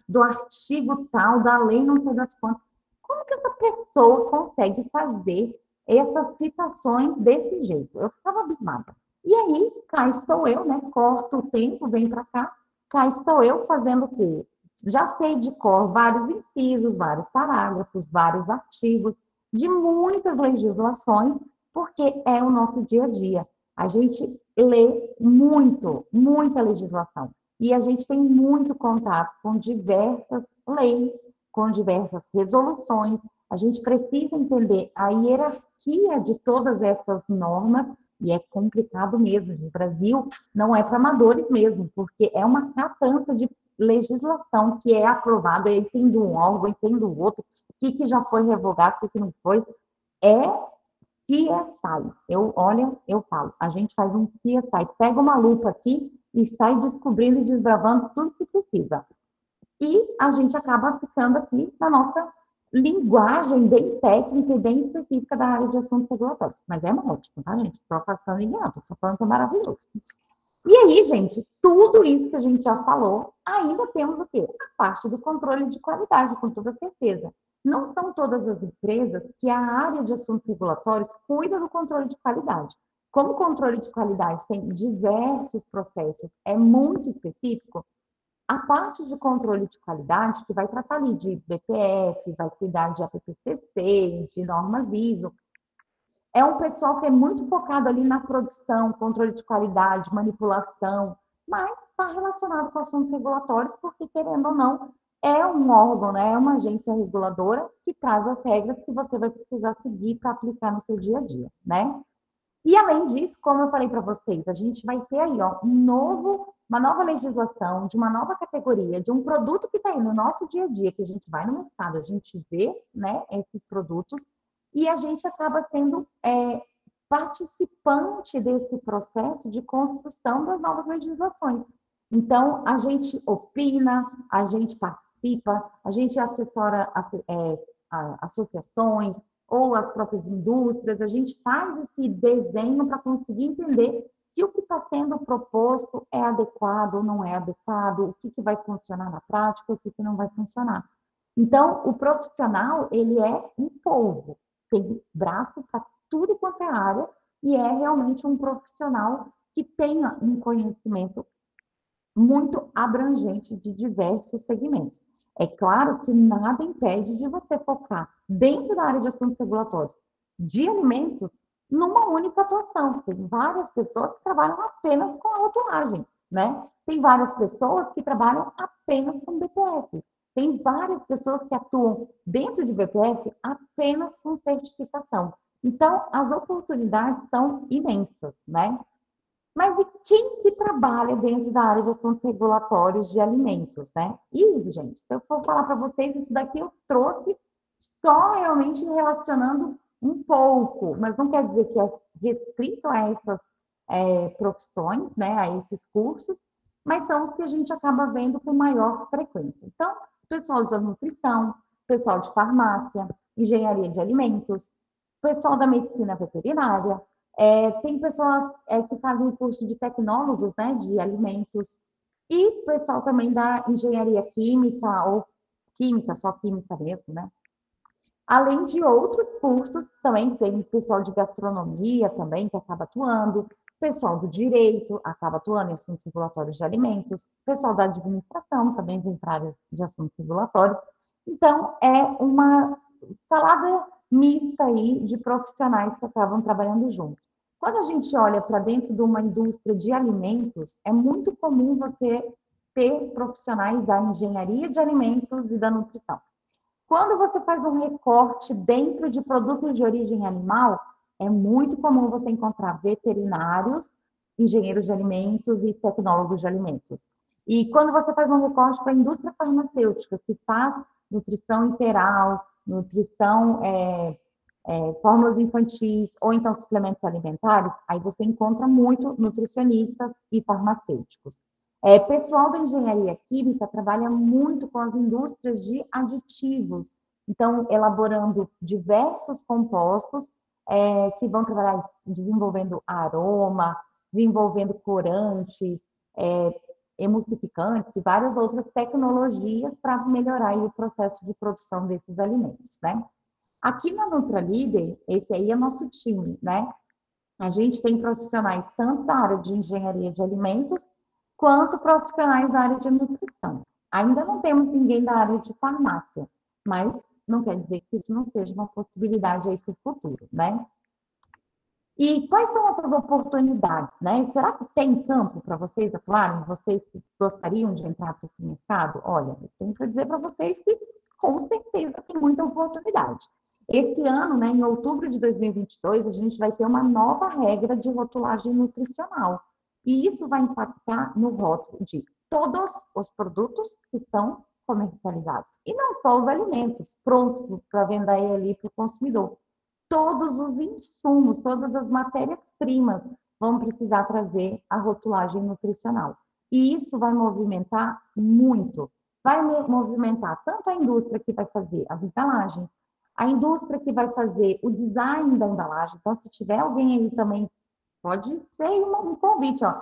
[SPEAKER 2] do artigo tal, da lei não sei das quantas. Como que essa pessoa consegue fazer essas citações desse jeito? Eu ficava abismada. E aí, cá estou eu, né? Corto o tempo, vem para cá estou eu fazendo o quê? Já sei de cor vários incisos, vários parágrafos, vários artigos, de muitas legislações, porque é o nosso dia a dia. A gente lê muita legislação. E a gente tem muito contato com diversas leis, com diversas resoluções. A gente precisa entender a hierarquia de todas essas normas, e é complicado mesmo. O Brasil não é para amadores mesmo, porque é uma catança de legislação que é aprovada, aí tem de um órgão, e tem do outro, o que já foi revogado, o que não foi. É CSI. Eu falo, a gente faz um CSI, pega uma lupa aqui e sai descobrindo e desbravando tudo que precisa. E a gente acaba ficando aqui na nossa linguagem bem técnica e bem específica da área de assuntos regulatórios. Mas é ótimo, tá, gente? Estou passando enganado, estou falando que é maravilhoso. E aí, gente, tudo isso que a gente já falou, ainda temos o quê? A parte do controle de qualidade, com toda certeza. Não são todas as empresas que a área de assuntos regulatórios cuida do controle de qualidade. Como o controle de qualidade tem diversos processos, é muito específico, a parte de controle de qualidade, que vai tratar ali de BPF, vai cuidar de APPCC, de normas ISO, é um pessoal que é muito focado ali na produção, controle de qualidade, manipulação, mas está relacionado com assuntos regulatórios, porque, querendo ou não, é um órgão, né? É uma agência reguladora que traz as regras que você vai precisar seguir para aplicar no seu dia a dia, né? E, além disso, como eu falei para vocês, a gente vai ter aí ó, uma nova legislação, de uma nova categoria, de um produto que está aí no nosso dia a dia, que a gente vai no mercado, a gente vê né, esses produtos, e a gente acaba sendo participante desse processo de construção das novas legislações. Então, a gente opina, a gente participa, a gente assessora associações ou as próprias indústrias, a gente faz esse desenho para conseguir entender se o que está sendo proposto é adequado ou não é adequado, o que vai funcionar na prática, o que não vai funcionar. Então, o profissional, ele é um polvo, tem braço para tudo quanto é área e é realmente um profissional que tenha um conhecimento muito abrangente de diversos segmentos. É claro que nada impede de você focar dentro da área de assuntos regulatórios de alimentos numa única atuação. Tem várias pessoas que trabalham apenas com a rotulagem, né? Tem várias pessoas que trabalham apenas com BPF. Tem várias pessoas que atuam dentro de BPF apenas com certificação. Então, as oportunidades são imensas, né? Mas e quem que trabalha dentro da área de assuntos regulatórios de alimentos, né? E, gente, se eu for falar para vocês, isso daqui eu trouxe só realmente relacionando um pouco, mas não quer dizer que é restrito a essas profissões, né, a esses cursos, mas são os que a gente acaba vendo com maior frequência. Então, pessoal da nutrição, pessoal de farmácia, engenharia de alimentos, pessoal da medicina veterinária, tem pessoas que fazem o curso de tecnólogos, né, de alimentos, e pessoal também da engenharia química, ou química, só química mesmo, né? Além de outros cursos, também tem pessoal de gastronomia também que acaba atuando, pessoal do direito acaba atuando em assuntos regulatórios de alimentos, pessoal da administração também vem para áreas de assuntos regulatórios. Então, é uma salada mista aí de profissionais que acabam trabalhando juntos. Quando a gente olha para dentro de uma indústria de alimentos, é muito comum você ter profissionais da engenharia de alimentos e da nutrição. Quando você faz um recorte dentro de produtos de origem animal, é muito comum você encontrar veterinários, engenheiros de alimentos e tecnólogos de alimentos. E quando você faz um recorte para a indústria farmacêutica, que faz nutrição integral, nutrição, fórmulas infantis ou então suplementos alimentares, aí você encontra muito nutricionistas e farmacêuticos. Pessoal da engenharia química trabalha muito com as indústrias de aditivos, então, elaborando diversos compostos que vão trabalhar desenvolvendo aroma, desenvolvendo corantes, emulsificantes e várias outras tecnologias para melhorar o processo de produção desses alimentos, né? Aqui na Nutralíder, esse aí é nosso time, né? A gente tem profissionais tanto da área de engenharia de alimentos, quanto profissionais da área de nutrição. Ainda não temos ninguém da área de farmácia, mas não quer dizer que isso não seja uma possibilidade aí para o futuro, né? E quais são essas oportunidades, né? Será que tem campo para vocês atuarem? Vocês que gostariam de entrar para esse mercado? Olha, eu tenho para dizer para vocês que com certeza tem muita oportunidade. Esse ano, né, em outubro de 2022, a gente vai ter uma nova regra de rotulagem nutricional. E isso vai impactar no rótulo de todos os produtos que são comercializados. E não só os alimentos prontos para venda ali para o consumidor. Todos os insumos, todas as matérias-primas vão precisar trazer a rotulagem nutricional. E isso vai movimentar muito. Vai movimentar tanto a indústria que vai fazer as embalagens, a indústria que vai fazer o design da embalagem. Então, se tiver alguém aí também, pode ser um convite, ó,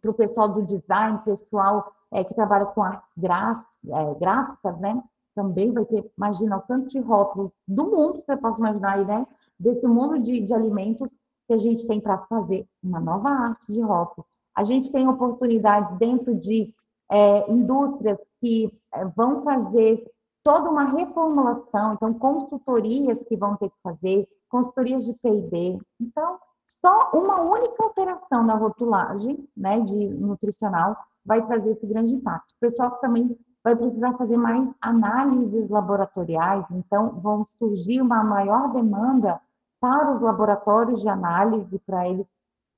[SPEAKER 2] para o pessoal do design, pessoal que trabalha com artes gráficas, né? Também vai ter, imagina, o tanto de rótulo do mundo, que você possa imaginar aí, né? Desse mundo de alimentos que a gente tem para fazer uma nova arte de rótulo. A gente tem oportunidades dentro de indústrias que vão fazer toda uma reformulação, então, consultorias que vão ter que fazer, consultorias de P&D. Então, só uma única alteração na rotulagem, né, de nutricional vai trazer esse grande impacto. O pessoal também vai precisar fazer mais análises laboratoriais, então vão surgir uma maior demanda para os laboratórios de análise, para eles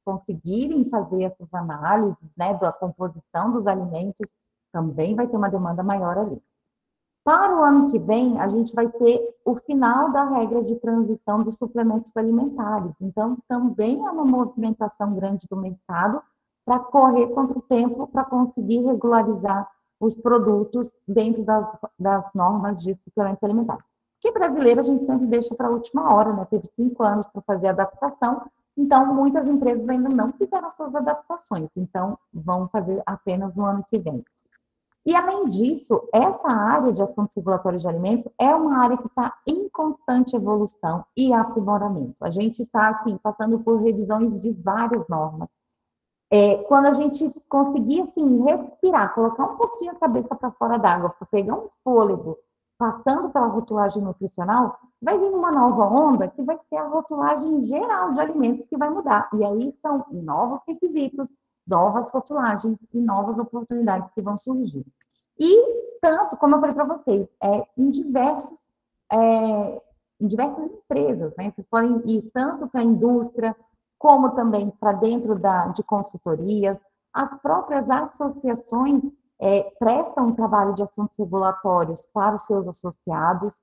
[SPEAKER 2] conseguirem fazer essas análises, né, da composição dos alimentos, também vai ter uma demanda maior ali. Para o ano que vem, a gente vai ter o final da regra de transição dos suplementos alimentares. Então, também há uma movimentação grande do mercado para correr contra o tempo, para conseguir regularizar os produtos dentro das normas de suplementos alimentares. Porque brasileiro a gente sempre deixa para a última hora, né? Teve 5 anos para fazer a adaptação, então muitas empresas ainda não fizeram suas adaptações, então vão fazer apenas no ano que vem. E, além disso, essa área de assuntos regulatórios de alimentos é uma área que está em constante evolução e aprimoramento. A gente está, assim, passando por revisões de várias normas. Quando a gente conseguir, assim, respirar, colocar um pouquinho a cabeça para fora d'água, para pegar um fôlego, passando pela rotulagem nutricional, vai vir uma nova onda que vai ser a rotulagem geral de alimentos que vai mudar. E aí são novos requisitos, novas rotulagens e novas oportunidades que vão surgir. E tanto, como eu falei para vocês, em diversas empresas, né? Vocês podem ir tanto para a indústria, como também para dentro de consultorias. As próprias associações prestam um trabalho de assuntos regulatórios para os seus associados.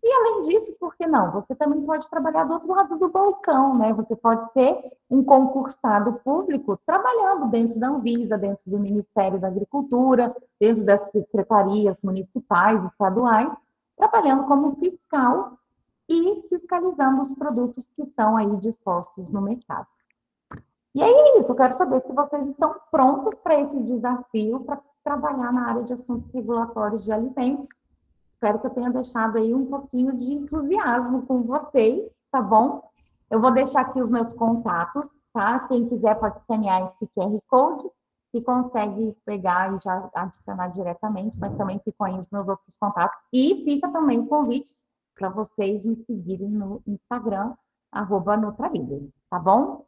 [SPEAKER 2] E além disso, por que não? Você também pode trabalhar do outro lado do balcão, né? Você pode ser um concursado público trabalhando dentro da Anvisa, dentro do Ministério da Agricultura, dentro das secretarias municipais, estaduais, trabalhando como fiscal e fiscalizando os produtos que estão aí dispostos no mercado. E aí é isso, eu quero saber se vocês estão prontos para esse desafio, para trabalhar na área de assuntos regulatórios de alimentos. Espero que eu tenha deixado aí um pouquinho de entusiasmo com vocês, tá bom? Eu vou deixar aqui os meus contatos, tá? Quem quiser pode escanear esse QR Code, que consegue pegar e já adicionar diretamente, mas também ficam aí os meus outros contatos. E fica também o convite para vocês me seguirem no Instagram, @Nutralíder, tá bom?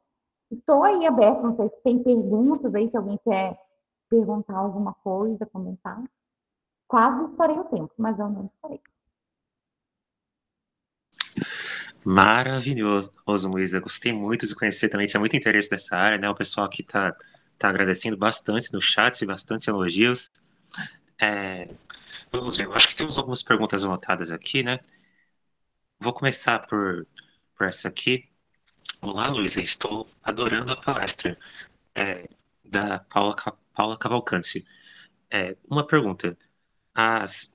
[SPEAKER 2] Estou aí aberto, não sei se tem perguntas aí, se alguém quer perguntar alguma coisa, comentar. Quase estourei o tempo, mas eu não estourei.
[SPEAKER 1] Maravilhoso, Luísa. Gostei muito de conhecer também, tinha muito interesse nessa área, né? O pessoal aqui tá agradecendo bastante no chat, bastante elogios. Vamos ver, eu acho que temos algumas perguntas anotadas aqui, né? Vou começar por essa aqui. Olá, Luísa, estou adorando a palestra da Paula Cavalcante. Uma pergunta.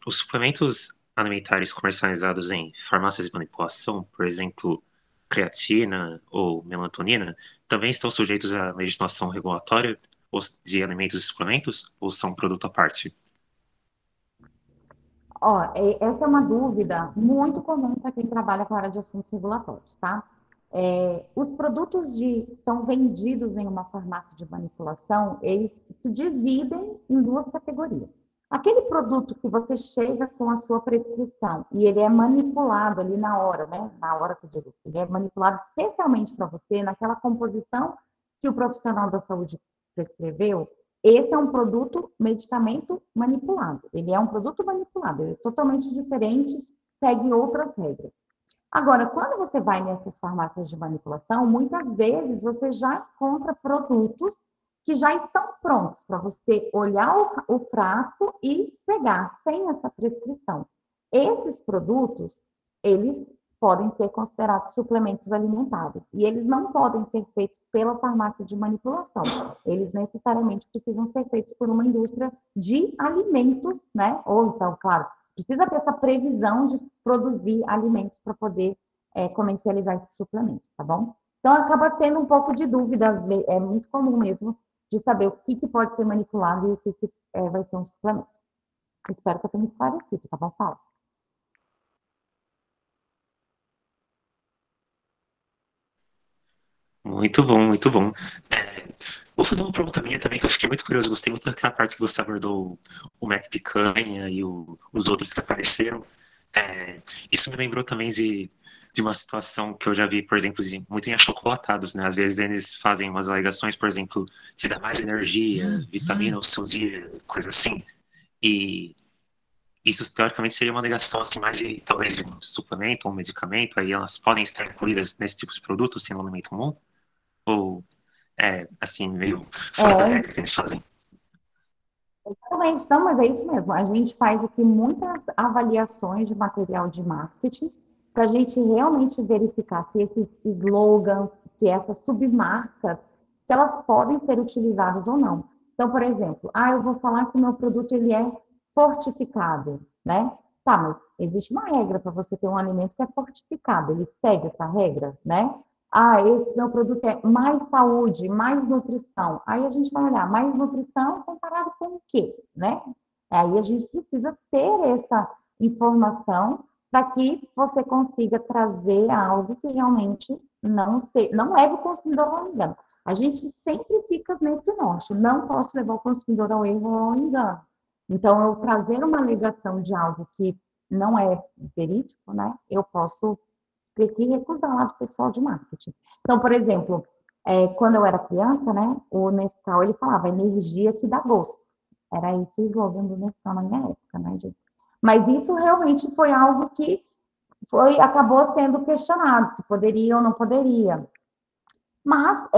[SPEAKER 1] Os suplementos alimentares comercializados em farmácias de manipulação, por exemplo, creatina ou melatonina, também estão sujeitos à legislação regulatória de alimentos e suplementos ou são produto à parte?
[SPEAKER 2] Ó, essa é uma dúvida muito comum para quem trabalha com a área de assuntos regulatórios, tá? Os produtos que são vendidos em uma farmácia de manipulação, eles se dividem em duas categorias. Aquele produto que você chega com a sua prescrição e ele é manipulado ali na hora, né? Na hora que eu digo, ele é manipulado especialmente para você, naquela composição que o profissional da saúde prescreveu, esse é um produto, medicamento manipulado. Ele é um produto manipulado, ele é totalmente diferente, segue outras regras. Agora, quando você vai nessas farmácias de manipulação, muitas vezes você já encontra produtos que já estão prontos para você olhar o frasco e pegar sem essa prescrição. Esses produtos, eles podem ser considerados suplementos alimentares e eles não podem ser feitos pela farmácia de manipulação. Eles necessariamente precisam ser feitos por uma indústria de alimentos, né? Ou então, claro, precisa ter essa previsão de produzir alimentos para poder comercializar esse suplemento, tá bom? Então, acaba tendo um pouco de dúvida, é muito comum mesmo, de saber o que pode ser manipulado e o que vai ser um suplemento. Espero que eu tenha esclarecido, tá bom, Paulo?
[SPEAKER 1] Muito bom, muito bom. Vou fazer uma pergunta minha também, que eu fiquei muito curioso. Gostei muito daquela parte que você abordou o Mac Picanha e os outros que apareceram. Isso me lembrou também de uma situação que eu já vi, por exemplo, muito em achocolatados, né? Às vezes eles fazem umas alegações, por exemplo, se dá mais energia, vitamina ou seu dia, coisa assim. E isso, teoricamente, seria uma alegação, assim, mais de, talvez, de um suplemento ou um medicamento, aí elas podem estar incluídas nesse tipo de produto, sendo um alimento comum? Ou assim, meio fora da regra que eles fazem?
[SPEAKER 2] Exatamente, não, mas é isso mesmo. A gente faz aqui muitas avaliações de material de marketing para a gente realmente verificar se esses slogans, se essas submarcas, se elas podem ser utilizadas ou não. Então, por exemplo, eu vou falar que o meu produto ele é fortificado, né? Tá, mas existe uma regra para você ter um alimento que é fortificado, ele segue essa regra, né? Esse meu produto é mais saúde, mais nutrição. Aí a gente vai olhar, mais nutrição comparado com o quê, né? Aí a gente precisa ter essa informação para que você consiga trazer algo que realmente não leve o consumidor ao engano. A gente sempre fica nesse norte, não posso levar o consumidor ao erro ou ao engano. Então, eu trazer uma alegação de algo que não é verídico, né? Eu posso ter que recusar lá do pessoal de marketing. Então, por exemplo, quando eu era criança, né, o Nescau, ele falava energia que dá gosto. Era esse o slogan do Nescau na minha época, né, gente? Mas isso realmente foi algo que acabou sendo questionado, se poderia ou não poderia. Mas,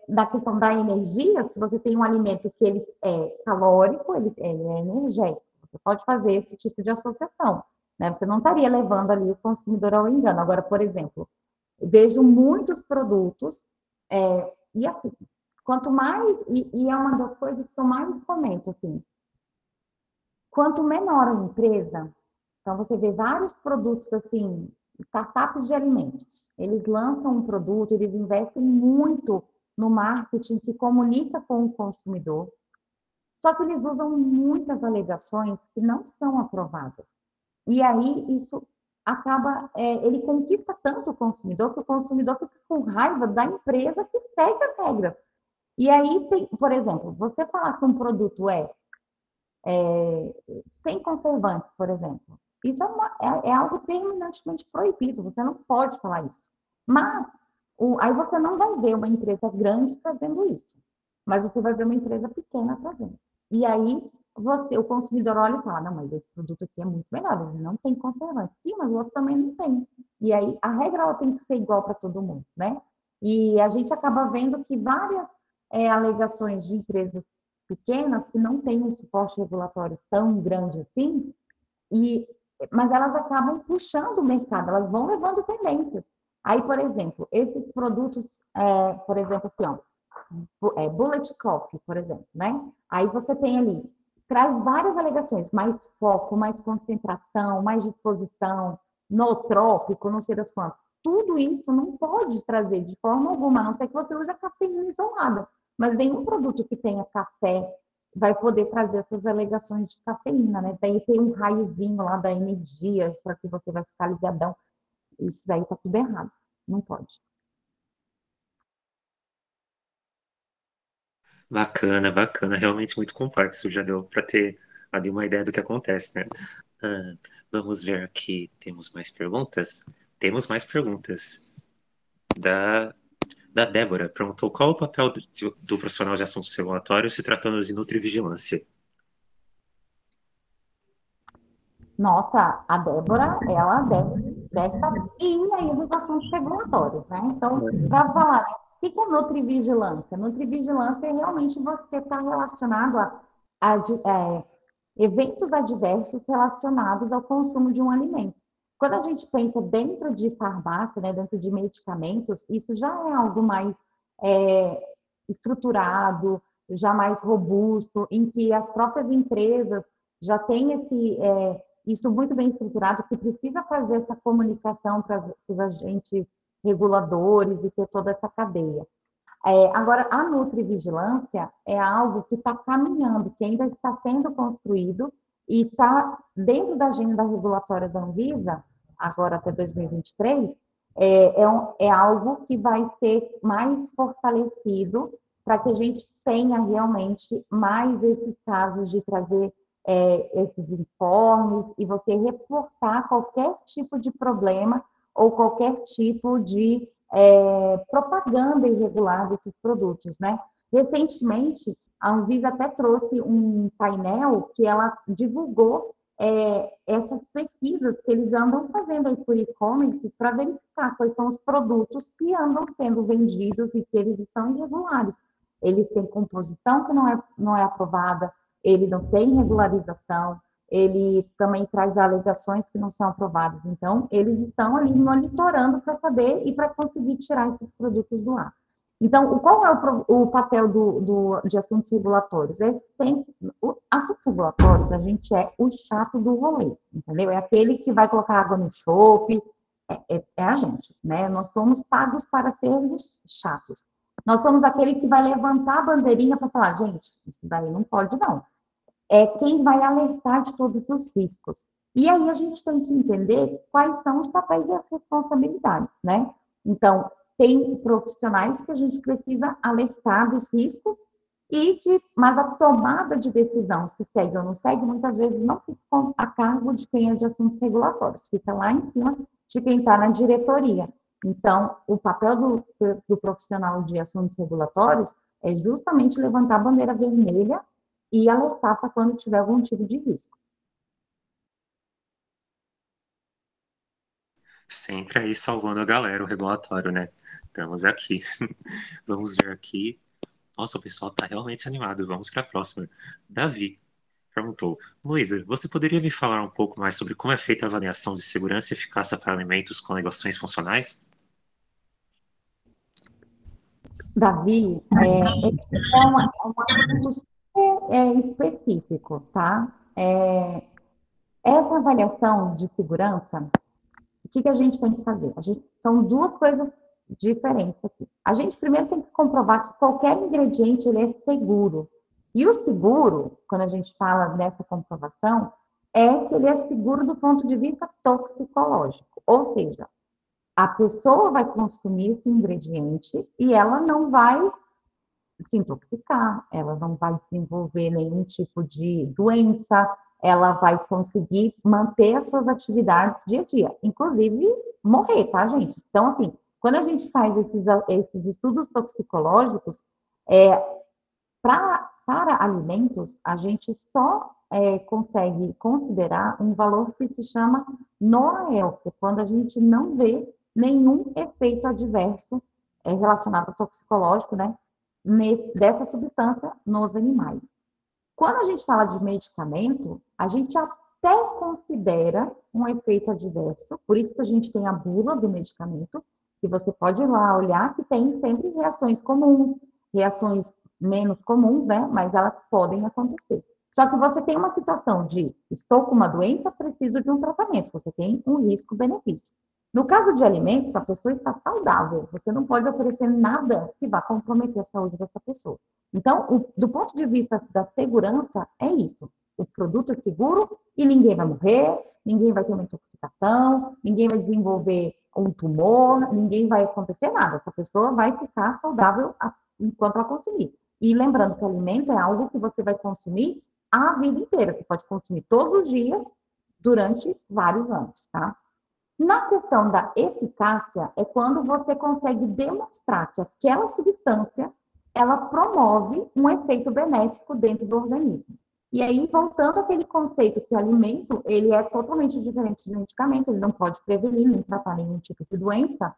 [SPEAKER 2] da questão da energia, se você tem um alimento que ele é calórico, ele é energético, você pode fazer esse tipo de associação. né? Você não estaria levando ali o consumidor ao engano. Agora, por exemplo, vejo muitos produtos, e assim, quanto mais, e é uma das coisas que eu mais comento, assim, quanto menor a empresa, então você vê vários produtos assim, startups de alimentos. Eles lançam um produto, eles investem muito no marketing que comunica com o consumidor, só que eles usam muitas alegações que não são aprovadas. E aí isso acaba, ele conquista tanto o consumidor que o consumidor fica com raiva da empresa que segue as regras. E aí tem, por exemplo, você falar que um produto sem conservante, por exemplo. Isso é algo terminantemente proibido, você não pode falar isso. Mas, aí você não vai ver uma empresa grande fazendo isso, mas você vai ver uma empresa pequena fazendo. E aí, o consumidor olha e fala, não, mas esse produto aqui é muito melhor, ele não tem conservante. Sim, mas o outro também não tem. E aí, a regra ela tem que ser igual para todo mundo, né? E a gente acaba vendo que várias alegações de empresas pequenas que não têm um suporte regulatório tão grande assim, e, mas elas acabam puxando o mercado, elas vão levando tendências. Aí, por exemplo, esses produtos, por exemplo, assim, ó, Bullet Coffee, por exemplo, né? Aí você tem ali, traz várias alegações, mais foco, mais concentração, mais disposição, nootrópico, não sei das quantas. Tudo isso não pode trazer de forma alguma, a não ser que você use a cafeína isolada. Mas nenhum produto que tenha café vai poder trazer essas alegações de cafeína, né? Daí tem um raiozinho lá da energia para que você vai ficar ligadão. Isso daí tá tudo errado. Não pode.
[SPEAKER 1] Bacana, bacana. Realmente muito complexo. Já deu para ter ali uma ideia do que acontece, né? Ah, vamos ver aqui. Temos mais perguntas? Temos mais perguntas. Da, da Débora. Perguntou qual o papel do profissional de assuntos regulatórios se tratando de nutrivigilância.
[SPEAKER 2] Nossa, a Débora, ela deve estar bem aí nos assuntos regulatórios, né? Então, para falar, né, o que é nutrivigilância? Nutrivigilância é realmente você estar relacionado a eventos adversos relacionados ao consumo de um alimento. Quando a gente pensa dentro de farmácia, né, dentro de medicamentos, isso já é algo mais é, estruturado, já mais robusto, em que as próprias empresas já têm isso muito bem estruturado, que precisa fazer essa comunicação para os agentes reguladores e ter toda essa cadeia. Agora, a nutrivigilância é algo que está caminhando, que ainda está sendo construído e está dentro da agenda regulatória da Anvisa, agora até 2023, é algo que vai ser mais fortalecido para que a gente tenha realmente mais esses casos de trazer esses informes e você reportar qualquer tipo de problema ou qualquer tipo de propaganda irregular desses produtos, né? Recentemente, a Anvisa até trouxe um painel que ela divulgou essas pesquisas que eles andam fazendo aí por e-commerce para verificar quais são os produtos que andam sendo vendidos e que eles estão irregulares. Eles têm composição que não é aprovada, ele não tem regularização, ele também traz alegações que não são aprovadas. Então, eles estão ali monitorando para saber e para conseguir tirar esses produtos do ar. Então, qual é o papel de assuntos regulatórios? Assuntos regulatórios, a gente é o chato do rolê, entendeu? É aquele que vai colocar água no chope, é a gente, né? Nós somos pagos para sermos chatos. Nós somos aquele que vai levantar a bandeirinha para falar, gente, isso daí não pode não. É quem vai alertar de todos os riscos. E aí a gente tem que entender quais são os papéis e as responsabilidades, né? Então, tem profissionais que a gente precisa alertar dos riscos mas a tomada de decisão, se segue ou não segue, muitas vezes não fica a cargo de quem é de assuntos regulatórios, fica lá em cima de quem está na diretoria. Então, o papel do profissional de assuntos regulatórios é justamente levantar a bandeira vermelha e alertar para quando tiver algum tipo de risco.
[SPEAKER 1] Sempre aí salvando a galera, o regulatório, né? Estamos aqui. Vamos ver aqui. Nossa, o pessoal tá realmente animado. Vamos para a próxima. Davi perguntou: Luísa, você poderia me falar um pouco mais sobre como é feita a avaliação de segurança e eficácia para alimentos com alegações funcionais?
[SPEAKER 2] Davi, esse é um assunto super específico, tá? Essa avaliação de segurança, o que que a gente tem que fazer? São duas coisas diferentes aqui. A gente primeiro tem que comprovar que qualquer ingrediente ele é seguro. E o seguro, quando a gente fala nessa comprovação, é que ele é seguro do ponto de vista toxicológico. Ou seja, a pessoa vai consumir esse ingrediente e ela não vai se intoxicar, ela não vai desenvolver nenhum tipo de doença, ela vai conseguir manter as suas atividades dia a dia, inclusive morrer, tá, gente? Então, assim, quando a gente faz esses estudos toxicológicos, é, para alimentos, a gente só consegue considerar um valor que se chama NOAEL, que é quando a gente não vê nenhum efeito adverso relacionado ao toxicológico, né, dessa substância nos animais. Quando a gente fala de medicamento, a gente até considera um efeito adverso, por isso que a gente tem a bula do medicamento, que você pode ir lá olhar, que tem sempre reações comuns, reações menos comuns, né? Mas elas podem acontecer. Só que você tem uma situação de estou com uma doença, preciso de um tratamento, você tem um risco-benefício. No caso de alimentos, a pessoa está saudável, você não pode oferecer nada que vá comprometer a saúde dessa pessoa. Então, do ponto de vista da segurança, é isso. O produto é seguro e ninguém vai morrer, ninguém vai ter uma intoxicação, ninguém vai desenvolver um tumor, ninguém vai acontecer nada. Essa pessoa vai ficar saudável enquanto ela consumir. E lembrando que alimento é algo que você vai consumir a vida inteira. Você pode consumir todos os dias durante vários anos, tá? Na questão da eficácia, é quando você consegue demonstrar que aquela substância, ela promove um efeito benéfico dentro do organismo. E aí, voltando àquele conceito que alimento, ele é totalmente diferente de medicamento, ele não pode prevenir nem tratar nenhum tipo de doença,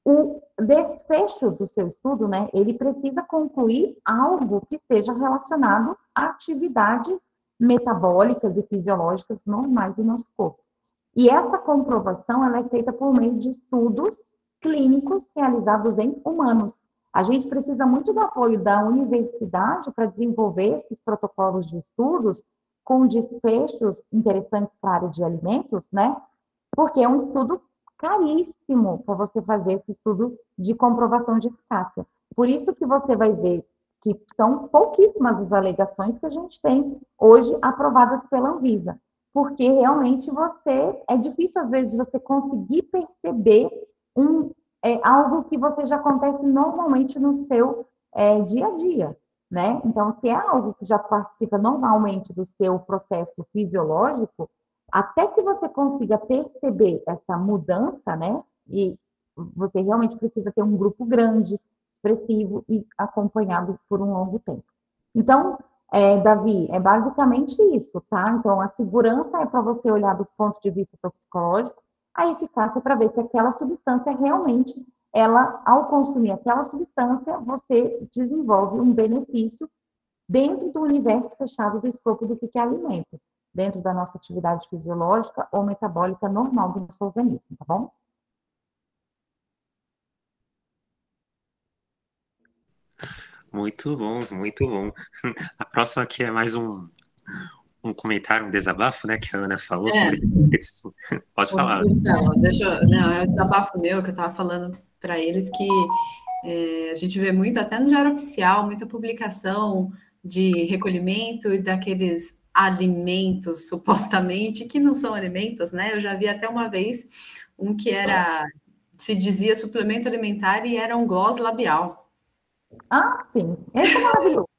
[SPEAKER 2] o desfecho do seu estudo, né, ele precisa concluir algo que esteja relacionado a atividades metabólicas e fisiológicas normais do nosso corpo. E essa comprovação ela é feita por meio de estudos clínicos realizados em humanos. A gente precisa muito do apoio da universidade para desenvolver esses protocolos de estudos com desfechos interessantes para a área de alimentos, né? Porque é um estudo caríssimo para você fazer esse estudo de comprovação de eficácia. Por isso que você vai ver que são pouquíssimas as alegações que a gente tem hoje aprovadas pela Anvisa, porque realmente é difícil às vezes você conseguir perceber algo que você já acontece normalmente no seu dia a dia, né? Então, se é algo que já participa normalmente do seu processo fisiológico, até que você consiga perceber essa mudança, né? E você realmente precisa ter um grupo grande, expressivo e acompanhado por um longo tempo. Então, Davi, é basicamente isso, tá? Então, a segurança é para você olhar do ponto de vista toxicológico, a eficácia para ver se aquela substância realmente, ela, ao consumir aquela substância, você desenvolve um benefício dentro do universo fechado do escopo do que é alimento, dentro da nossa atividade fisiológica ou metabólica normal do nosso organismo, tá bom?
[SPEAKER 1] Muito bom, muito bom. A próxima aqui é mais um comentário, um desabafo, né, que a Ana falou
[SPEAKER 3] É,
[SPEAKER 1] sobre isso. Pode falar.
[SPEAKER 3] Gustavo, não, é o desabafo meu que eu estava falando para eles que a gente vê muito, até no Diário Oficial, muita publicação de recolhimento e daqueles alimentos, supostamente, que não são alimentos, né? Eu já vi até uma vez um que se dizia suplemento alimentar e era um gloss labial.
[SPEAKER 2] Ah, sim. Esse é maravilhoso.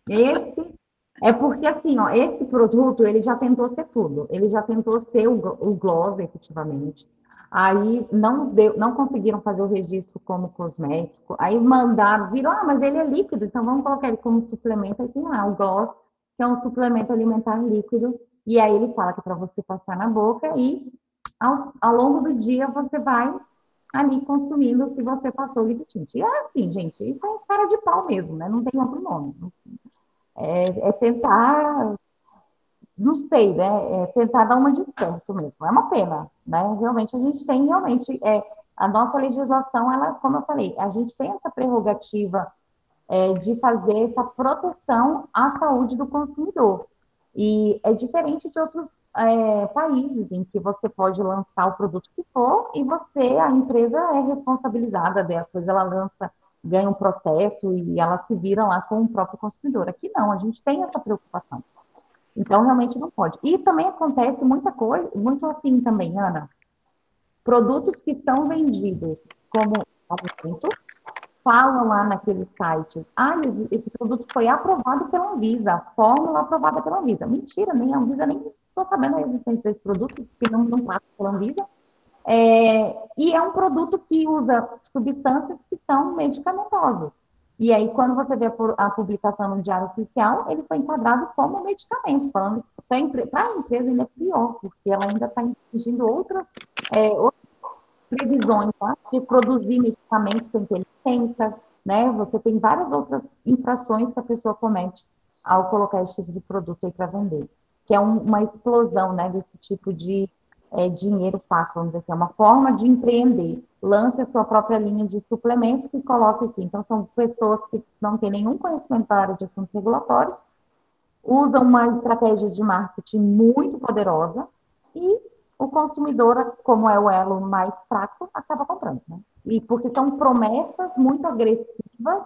[SPEAKER 2] Esse é porque, assim, ó, esse produto, ele já tentou ser tudo. Ele já tentou ser o gloss, efetivamente. Aí não conseguiram fazer o registro como cosmético. Aí mandaram, viram, mas ele é líquido, então vamos colocar ele como suplemento. Aí tem lá o gloss, que é um suplemento alimentar líquido. E aí ele fala que é para você passar na boca e ao longo do dia você vai ali consumindo o que você passou o lip tint. E é assim, gente, isso é cara de pau mesmo, né? Não tem outro nome. É tentar não sei, né? Tentar dar uma de esperto mesmo. É uma pena, né? Realmente, a gente tem, realmente, a nossa legislação, ela, como eu falei, a gente tem essa prerrogativa de fazer essa proteção à saúde do consumidor. E é diferente de outros países em que você pode lançar o produto que for e você, a empresa, é responsabilizada depois ela lança, ganha um processo e ela se vira lá com o próprio consumidor. Aqui não, a gente tem essa preocupação. Então, realmente não pode. E também acontece muita coisa, muito assim também, Ana, produtos que são vendidos como alimento, falam lá naqueles sites, esse produto foi aprovado pela Anvisa, a fórmula aprovada pela Anvisa. Mentira, nem a Anvisa nem estou sabendo a existência desse produto, porque não passa pela Anvisa. E é um produto que usa substâncias que são medicamentosas. E aí, quando você vê a publicação no Diário Oficial, ele foi enquadrado como medicamento, falando que para a empresa ainda é pior, porque ela ainda está infringindo outras previsões, tá? De produzir medicamentos sem ter licença, né? Você tem várias outras infrações que a pessoa comete ao colocar esse tipo de produto aí para vender, que é uma explosão, né, desse tipo de dinheiro fácil, vamos dizer assim, é uma forma de empreender. Lance a sua própria linha de suplementos e coloque aqui. Então, são pessoas que não têm nenhum conhecimento da área de assuntos regulatórios, usam uma estratégia de marketing muito poderosa e o consumidor, como é o elo mais fraco, acaba comprando, né? E porque são promessas muito agressivas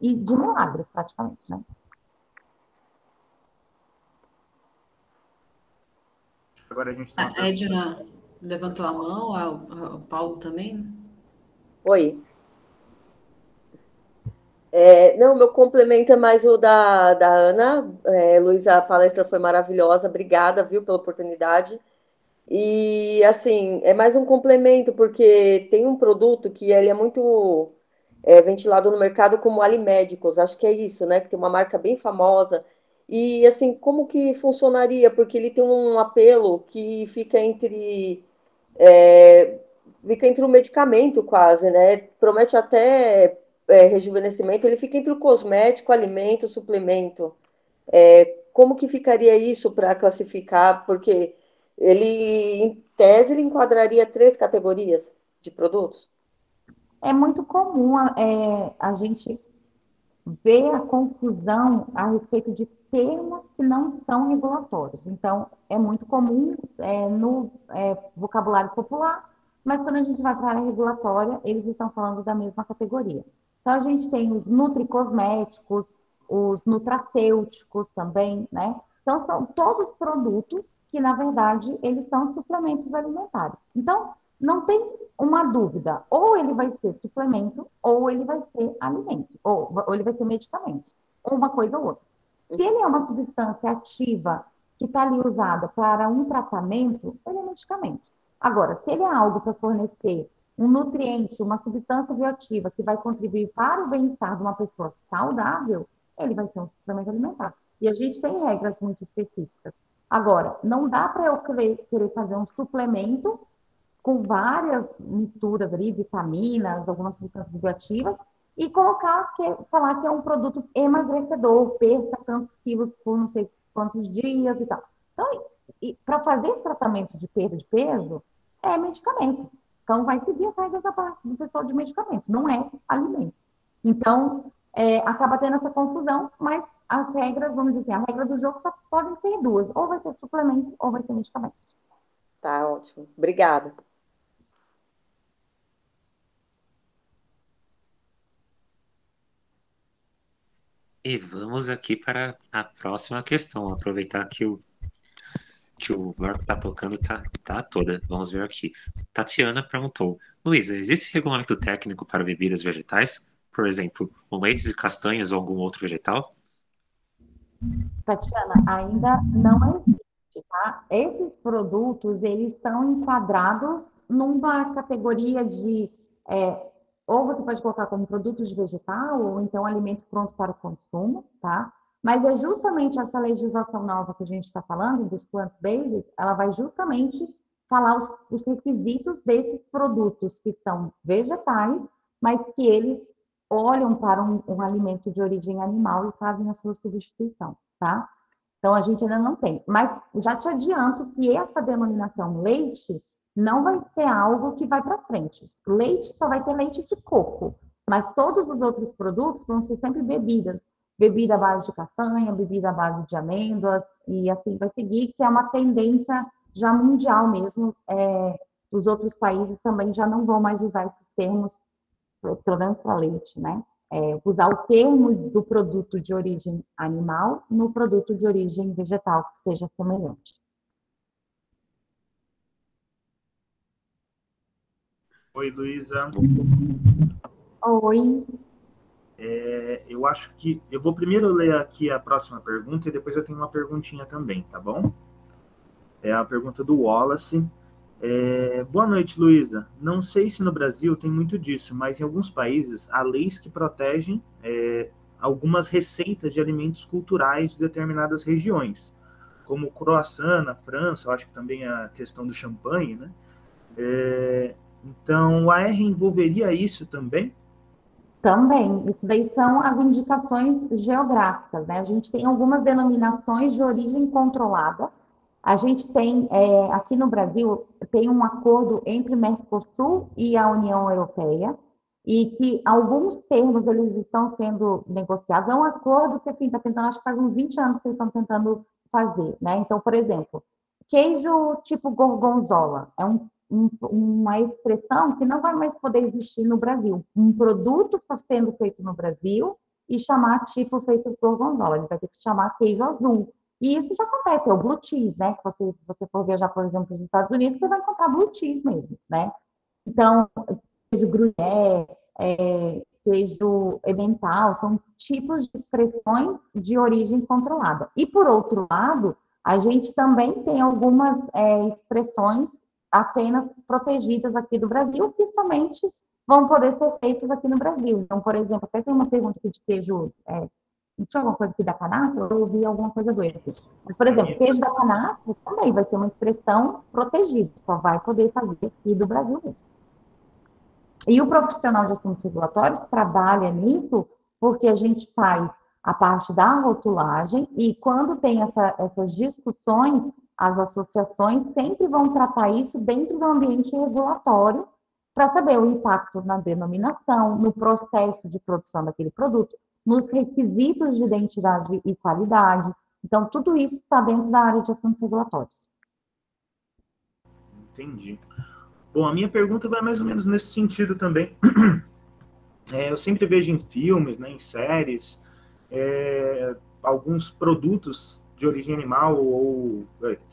[SPEAKER 2] e de milagres, praticamente, né?
[SPEAKER 4] Agora a gente tem uma
[SPEAKER 3] A Edna levantou a mão, o Paulo também, né?
[SPEAKER 5] Oi. Não, meu complemento é mais o da Ana. Luísa, a palestra foi maravilhosa. Obrigada, viu, pela oportunidade. E, assim, é mais um complemento, porque tem um produto que ele é muito ventilado no mercado como alimédicos. Acho que é isso, né? Que tem uma marca bem famosa. E, assim, como que funcionaria? Porque ele tem um apelo que é, fica entre o medicamento quase, né? Promete até rejuvenescimento, ele fica entre o cosmético, alimento, suplemento. Como que ficaria isso para classificar? Porque ele, em tese, ele enquadraria 3 categorias de produtos.
[SPEAKER 2] É muito comum a gente ver a confusão a respeito de termos que não são regulatórios. Então, é muito comum no vocabulário popular, mas quando a gente vai para a área regulatória, eles estão falando da mesma categoria. Então, a gente tem os nutricosméticos, os nutracêuticos também, né? Então, são todos produtos que, na verdade, eles são suplementos alimentares. Então, não tem uma dúvida, ou ele vai ser suplemento, ou ele vai ser alimento, ou ele vai ser medicamento, ou uma coisa ou outra. Se ele é uma substância ativa que está ali usada para um tratamento, ele é medicamento. Agora, se ele é algo para fornecer um nutriente, uma substância bioativa que vai contribuir para o bem-estar de uma pessoa saudável, ele vai ser um suplemento alimentar. E a gente tem regras muito específicas. Agora, não dá para eu querer fazer um suplemento com várias misturas ali, vitaminas, algumas substâncias bioativas, e falar que é um produto emagrecedor, perca tantos quilos por não sei quantos dias e tal. Então, para fazer esse tratamento de perda de peso, é medicamento. Então, vai seguir as regras da parte do pessoal de medicamento, não é alimento. Então, acaba tendo essa confusão, mas as regras, vamos dizer, a regra do jogo só podem ser duas, ou vai ser suplemento, ou vai ser medicamento.
[SPEAKER 5] Tá ótimo. Obrigada.
[SPEAKER 1] E vamos aqui para a próxima questão. Aproveitar que o barco está tocando, tá toda. Vamos ver aqui. Tatiana perguntou: Luísa, existe regulamento técnico para bebidas vegetais? Por exemplo, um leite de castanhas ou algum outro vegetal?
[SPEAKER 2] Tatiana, ainda não existe, tá? Esses produtos, eles são enquadrados numa categoria ou você pode colocar como produtos de vegetal, ou então alimento pronto para o consumo, tá? Mas é justamente essa legislação nova que a gente está falando, dos plant-based, ela vai justamente falar os requisitos desses produtos que são vegetais, mas que eles olham para um alimento de origem animal e fazem a sua substituição, tá? Então, a gente ainda não tem. Mas já te adianto que essa denominação leite não vai ser algo que vai para frente. Leite só vai ter leite de coco, mas todos os outros produtos vão ser sempre bebidas. Bebida à base de castanha, bebida à base de amêndoas, e assim vai seguir, que é uma tendência já mundial mesmo. Os outros países também já não vão mais usar esses termos, pelo menos para leite, né? Usar o termo do produto de origem animal no produto de origem vegetal, que seja semelhante.
[SPEAKER 4] Oi, Luísa.
[SPEAKER 2] Oi.
[SPEAKER 4] Eu acho que eu vou primeiro ler aqui a próxima pergunta e depois eu tenho uma perguntinha também, tá bom? É a pergunta do Wallace. Boa noite, Luísa. Não sei se no Brasil tem muito disso, mas em alguns países há leis que protegem algumas receitas de alimentos culturais de determinadas regiões, como o croissant na França, eu acho que também a questão do champanhe, né? Então, o AR envolveria isso também?
[SPEAKER 2] Também, isso daí são as indicações geográficas, né? A gente tem algumas denominações de origem controlada. A gente tem, aqui no Brasil, tem um acordo entre Mercosul e a União Europeia, e que alguns termos, eles estão sendo negociados. É um acordo que, assim, está tentando, acho que faz uns 20 anos que eles estão tentando fazer, né? Então, por exemplo, queijo tipo gorgonzola, é uma expressão que não vai mais poder existir no Brasil. Um produto está sendo feito no Brasil e chamar tipo feito gorgonzola, ele vai ter que se chamar queijo azul. E isso já acontece, é o blue cheese, né? Que você for viajar, por exemplo, para os Estados Unidos, você vai encontrar blue cheese mesmo, né? Então, queijo gruyère, queijo emmental, são tipos de expressões de origem controlada. E, por outro lado, a gente também tem algumas expressões apenas protegidas aqui do Brasil, que somente vão poder ser feitos aqui no Brasil. Então, por exemplo, até tem uma pergunta aqui de queijo, não tinha alguma coisa aqui da canastra? Eu ouvi alguma coisa doida aqui. Mas, por exemplo, queijo da canastra também vai ter uma expressão protegida, só vai poder fazer aqui do Brasil mesmo. E o profissional de assuntos regulatórios trabalha nisso porque a gente faz a parte da rotulagem e quando tem essas discussões, as associações sempre vão tratar isso dentro do ambiente regulatório para saber o impacto na denominação, no processo de produção daquele produto, nos requisitos de identidade e qualidade. Então, tudo isso está dentro da área de assuntos regulatórios.
[SPEAKER 4] Entendi. Bom, a minha pergunta vai mais ou menos nesse sentido também. Eu sempre vejo em filmes, né, em séries, alguns produtos de origem animal ou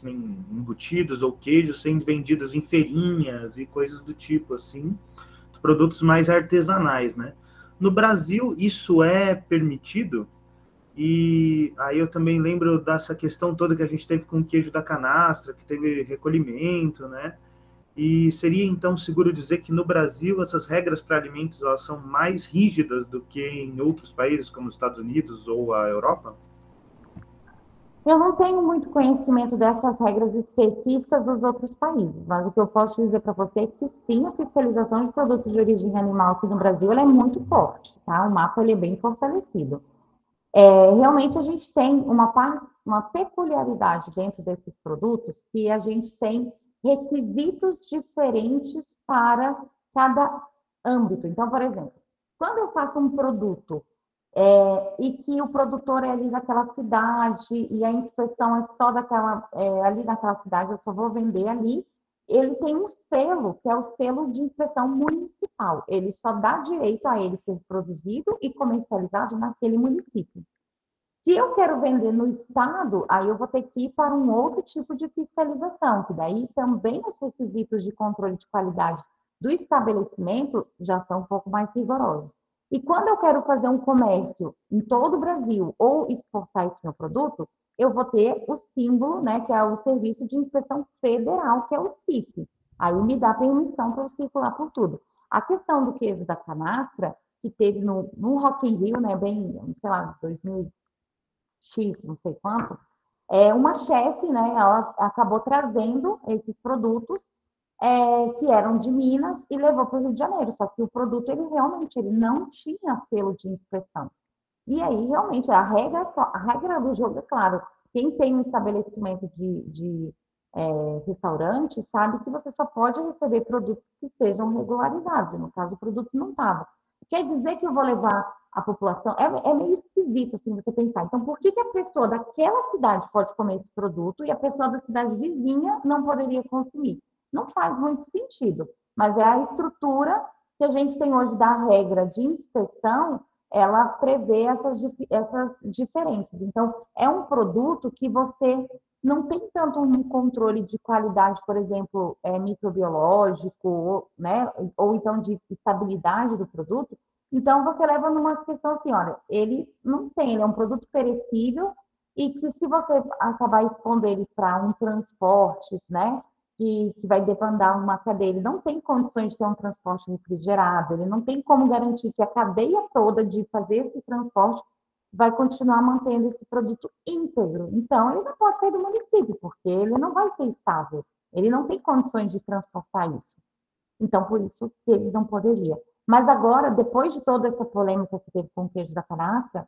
[SPEAKER 4] embutidos ou queijos sendo vendidos em feirinhas e coisas do tipo, assim, produtos mais artesanais, né? No Brasil, isso é permitido? E aí eu também lembro dessa questão toda que a gente teve com o queijo da canastra, que teve recolhimento, né? E seria, então, seguro dizer que no Brasil essas regras para alimentos elas são mais rígidas do que em outros países, como os Estados Unidos ou a Europa?
[SPEAKER 2] Eu não tenho muito conhecimento dessas regras específicas dos outros países, mas o que eu posso dizer para você é que sim, a fiscalização de produtos de origem animal aqui no Brasil ela é muito forte, tá? O mapa ele é bem fortalecido. Realmente a gente tem uma peculiaridade dentro desses produtos que a gente tem requisitos diferentes para cada âmbito. Então, por exemplo, quando eu faço um produto e que o produtor é ali daquela cidade e a inspeção é só ali naquela cidade, eu só vou vender ali, ele tem um selo, que é o selo de inspeção municipal. Ele só dá direito a ele ser produzido e comercializado naquele município. Se eu quero vender no estado, aí eu vou ter que ir para um outro tipo de fiscalização, que daí também os requisitos de controle de qualidade do estabelecimento já são um pouco mais rigorosos. E quando eu quero fazer um comércio em todo o Brasil ou exportar esse meu produto, eu vou ter o símbolo, né, que é o Serviço de Inspeção Federal, que é o CIF. Aí me dá permissão para eu circular por tudo. A questão do queijo da canastra, que teve no Rock in Rio, né, bem, sei lá, 2000 X, não sei quanto, uma chefe, né, ela acabou trazendo esses produtos que eram de Minas e levou para o Rio de Janeiro, só que o produto, ele realmente ele não tinha selo de inspeção. E aí, realmente, a regra do jogo é claro. Quem tem um estabelecimento de restaurante sabe que você só pode receber produtos que sejam regularizados. E no caso, o produto não estava. Quer dizer que eu vou levar a população? É meio esquisito, assim, você pensar. Então, por que a pessoa daquela cidade pode comer esse produto e a pessoa da cidade vizinha não poderia consumir? Não faz muito sentido. Mas é a estrutura que a gente tem hoje da regra de inspeção, ela prevê essas diferenças. Então, é um produto que você não tem tanto um controle de qualidade, por exemplo, microbiológico, né? Ou então de estabilidade do produto. Então, você leva numa questão assim, olha, ele não tem, ele é um produto perecível e que se você acabar expondo ele para um transporte, né? Que vai demandar uma cadeia, ele não tem condições de ter um transporte refrigerado, ele não tem como garantir que a cadeia toda de fazer esse transporte vai continuar mantendo esse produto íntegro. Então, ele não pode sair do município, porque ele não vai ser estável, ele não tem condições de transportar isso. Então, por isso que ele não poderia. Mas agora, depois de toda essa polêmica que teve com o queijo da canastra,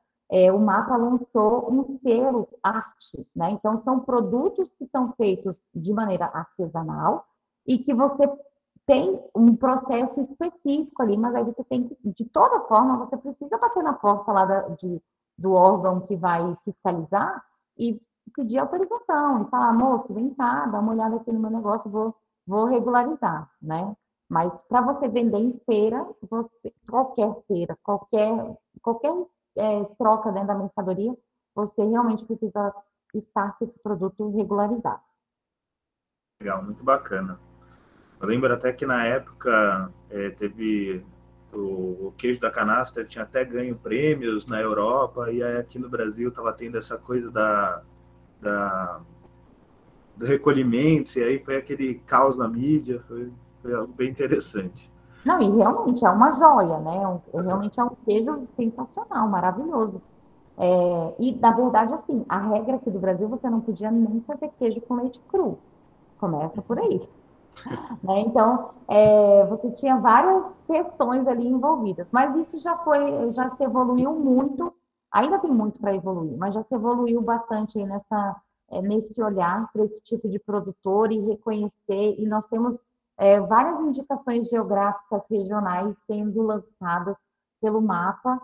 [SPEAKER 2] o MAPA lançou um selo arte, né? Então, são produtos que são feitos de maneira artesanal e que você tem um processo específico ali, mas aí você tem que, de toda forma, você precisa bater na porta lá do órgão que vai fiscalizar e pedir autorização, e falar, moço, vem cá, dá uma olhada aqui no meu negócio, vou regularizar, né? Mas para você vender em feira, qualquer feira, qualquer troca dentro da mercadoria, você realmente precisa estar com esse produto regularizado.
[SPEAKER 4] Legal, muito bacana. Eu lembro até que na época teve o queijo da canastra, tinha até ganho prêmios na Europa, e aí aqui no Brasil estava tendo essa coisa do recolhimento, e aí foi aquele caos na mídia, foi algo bem interessante.
[SPEAKER 2] Não, e realmente é uma joia, né? Realmente é um queijo sensacional, maravilhoso. E, na verdade, assim, a regra aqui do Brasil, você não podia nem fazer queijo com leite cru. Começa por aí. Né? Então, você tinha várias questões ali envolvidas. Mas isso já se evoluiu muito, ainda tem muito para evoluir, mas já se evoluiu bastante aí nesse olhar para esse tipo de produtor e reconhecer, e nós temos várias indicações geográficas regionais sendo lançadas pelo MAPA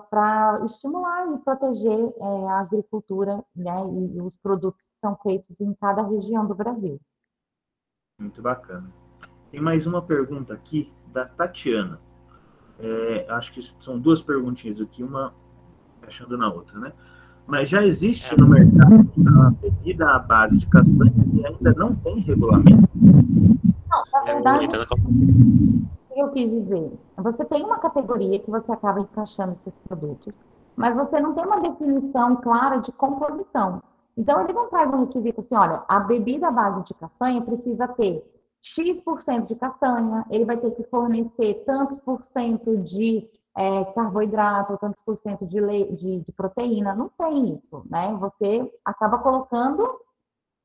[SPEAKER 2] para estimular e proteger a agricultura, né, e os produtos que são feitos em cada região do Brasil.
[SPEAKER 4] Muito bacana. Tem mais uma pergunta aqui da Tatiana. Acho que são duas perguntinhas aqui, uma achando na outra, né? Mas já existe no mercado uma bebida à base de castanha e ainda não tem regulamento?
[SPEAKER 2] Não, na verdade, o que eu quis dizer? Você tem uma categoria que você acaba encaixando esses produtos, mas você não tem uma definição clara de composição. Então, ele não traz um requisito assim, olha, a bebida à base de castanha precisa ter X% de castanha, ele vai ter que fornecer tantos por cento de carboidrato, tantos por cento de proteína. Não tem isso, né? Você acaba colocando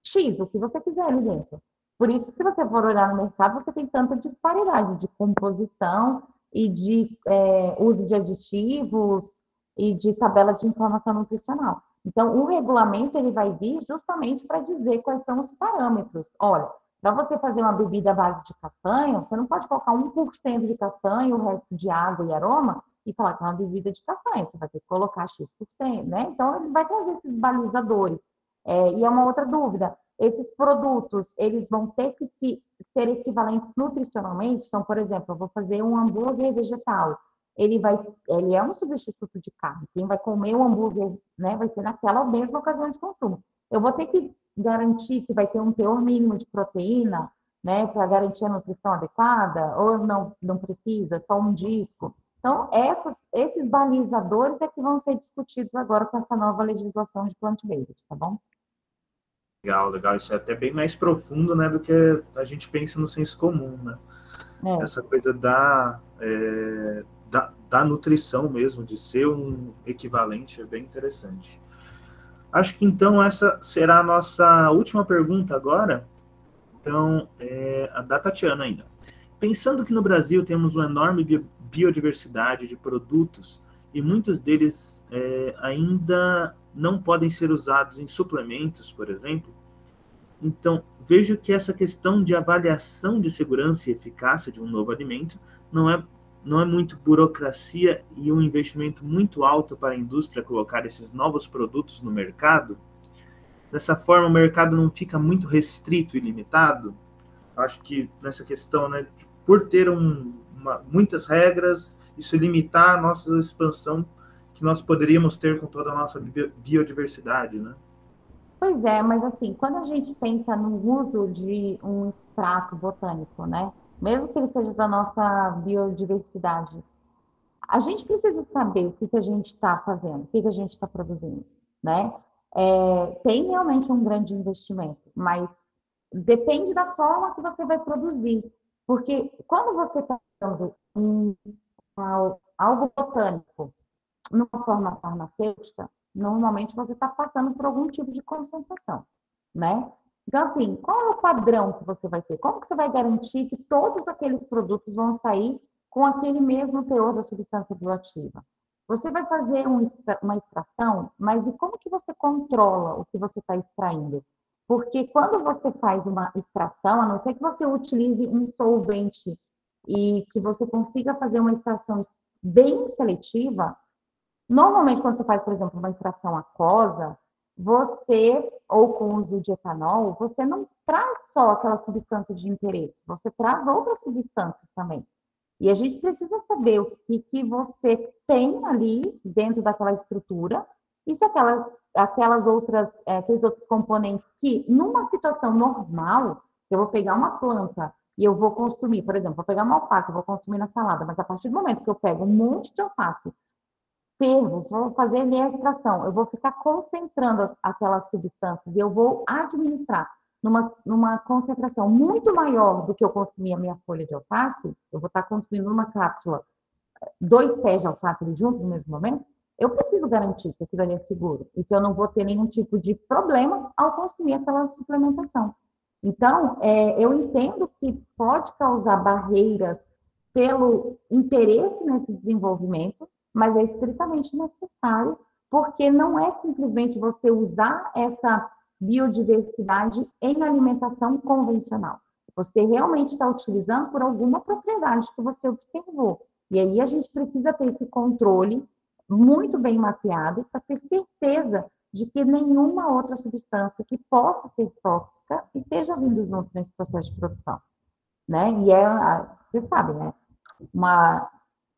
[SPEAKER 2] X, o que você quiser ali dentro. Por isso que, se você for olhar no mercado, você tem tanta disparidade de composição e de uso de aditivos e de tabela de informação nutricional. Então, o regulamento ele vai vir justamente para dizer quais são os parâmetros. Olha, para você fazer uma bebida à base de castanha, você não pode colocar 1% de castanha, o resto de água e aroma, e falar que é uma bebida de castanha. Você vai ter que colocar X%, né? Então, ele vai trazer esses balizadores. E é uma outra dúvida. Esses produtos, eles vão ter que ser equivalentes nutricionalmente. Então, por exemplo, eu vou fazer um hambúrguer vegetal. Ele é um substituto de carne. Quem vai comer o hambúrguer, né, vai ser naquela mesma ocasião de consumo. Eu vou ter que garantir que vai ter um teor mínimo de proteína, né, para garantir a nutrição adequada, ou não preciso, é só um disco. Então, esses balizadores é que vão ser discutidos agora com essa nova legislação de plant-based, tá bom?
[SPEAKER 4] Legal, legal. Isso é até bem mais profundo, né, do que a gente pensa no senso comum, né? Essa coisa da nutrição mesmo, de ser um equivalente, é bem interessante. Acho que, então, essa será a nossa última pergunta agora. Então, a da Tatiana ainda. Pensando que no Brasil temos uma enorme biodiversidade de produtos e muitos deles ainda não podem ser usados em suplementos, por exemplo. Então, vejo que essa questão de avaliação de segurança e eficácia de um novo alimento não é muito burocracia e um investimento muito alto para a indústria colocar esses novos produtos no mercado. Dessa forma, o mercado não fica muito restrito e limitado. Acho que nessa questão, né, por ter muitas regras, isso limitar a nossa expansão que nós poderíamos ter com toda a nossa biodiversidade, né?
[SPEAKER 2] Pois é, mas assim, quando a gente pensa no uso de um extrato botânico, né? Mesmo que ele seja da nossa biodiversidade, a gente precisa saber o que a gente está fazendo, o que a gente está produzindo, né? Tem realmente um grande investimento, mas depende da forma que você vai produzir. Porque quando você está usando algo botânico numa forma farmacêutica, normalmente você está passando por algum tipo de concentração, né? Então, assim, qual é o padrão que você vai ter? Como que você vai garantir que todos aqueles produtos vão sair com aquele mesmo teor da substância bioativa? Você vai fazer uma extração, mas e como que você controla o que você está extraindo? Porque quando você faz uma extração, a não ser que você utilize um solvente e que você consiga fazer uma extração bem seletiva, normalmente, quando você faz, por exemplo, uma extração aquosa, você, ou com uso de etanol, você não traz só aquela substância de interesse, você traz outras substâncias também. E a gente precisa saber o que você tem ali dentro daquela estrutura e se aqueles outros componentes que, numa situação normal, eu vou pegar uma planta e eu vou consumir, por exemplo, vou pegar uma alface, eu vou consumir na salada, mas a partir do momento que eu pego um monte de alface, fervo, vou fazer ali a extração, eu vou ficar concentrando aquelas substâncias e eu vou administrar numa concentração muito maior do que eu consumir a minha folha de alface, eu vou estar consumindo numa cápsula 2 pés de alface ali junto no mesmo momento, eu preciso garantir que aquilo ali é seguro e que eu não vou ter nenhum tipo de problema ao consumir aquela suplementação. Então, eu entendo que pode causar barreiras pelo interesse nesse desenvolvimento, mas é estritamente necessário, porque não é simplesmente você usar essa biodiversidade em alimentação convencional. Você realmente está utilizando por alguma propriedade que você observou. E aí a gente precisa ter esse controle muito bem mapeado para ter certeza de que nenhuma outra substância que possa ser tóxica esteja vindo junto nesse processo de produção, né? E você sabe, né?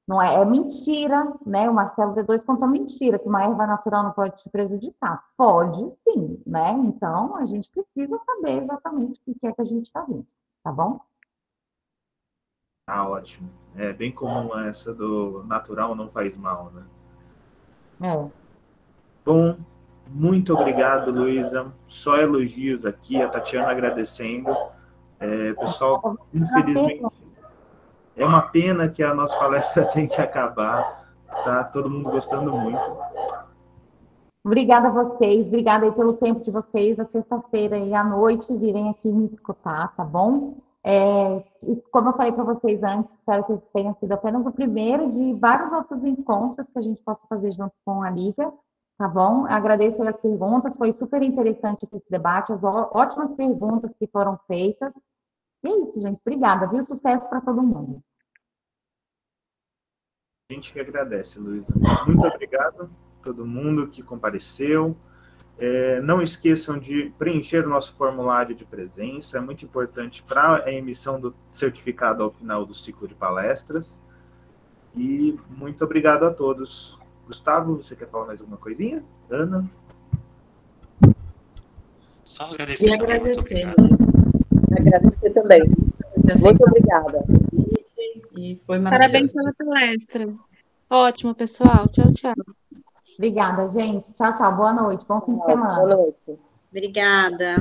[SPEAKER 2] Não é mentira, né? O Marcelo D2 contou mentira, que uma erva natural não pode te prejudicar. Pode sim, né? Então, a gente precisa saber exatamente o que é que a gente está vendo, tá bom?
[SPEAKER 4] Ah, ótimo. É bem comum essa do natural não faz mal, né? Bom, muito obrigado, Luísa. Só elogios aqui, a Tatiana agradecendo. Pessoal, infelizmente, é uma pena que a nossa palestra tem que acabar. Tá todo mundo gostando muito.
[SPEAKER 2] Obrigada a vocês, obrigada aí pelo tempo de vocês, a sexta-feira e à noite virem aqui me escutar, tá bom? Como eu falei para vocês antes, espero que tenha sido apenas o primeiro de vários outros encontros que a gente possa fazer junto com a Liga, tá bom? Agradeço as perguntas, foi super interessante esse debate, as ótimas perguntas que foram feitas. E é isso, gente. Obrigada, viu? Sucesso para todo mundo.
[SPEAKER 4] A gente que agradece, Luísa. Muito obrigado a todo mundo que compareceu. Não esqueçam de preencher o nosso formulário de presença, é muito importante para a emissão do certificado ao final do ciclo de palestras. E muito obrigado a todos. Gustavo, você quer falar mais alguma coisinha? Ana?
[SPEAKER 1] Só agradecer.
[SPEAKER 3] E agradecer.
[SPEAKER 5] Agradecer também. Muito obrigada.
[SPEAKER 3] E foi maravilhoso.
[SPEAKER 6] Parabéns pela palestra. Ótimo, pessoal. Tchau, tchau.
[SPEAKER 2] Obrigada, gente. Tchau, tchau. Boa noite. Bom fim de semana.
[SPEAKER 5] Boa noite.
[SPEAKER 7] Obrigada.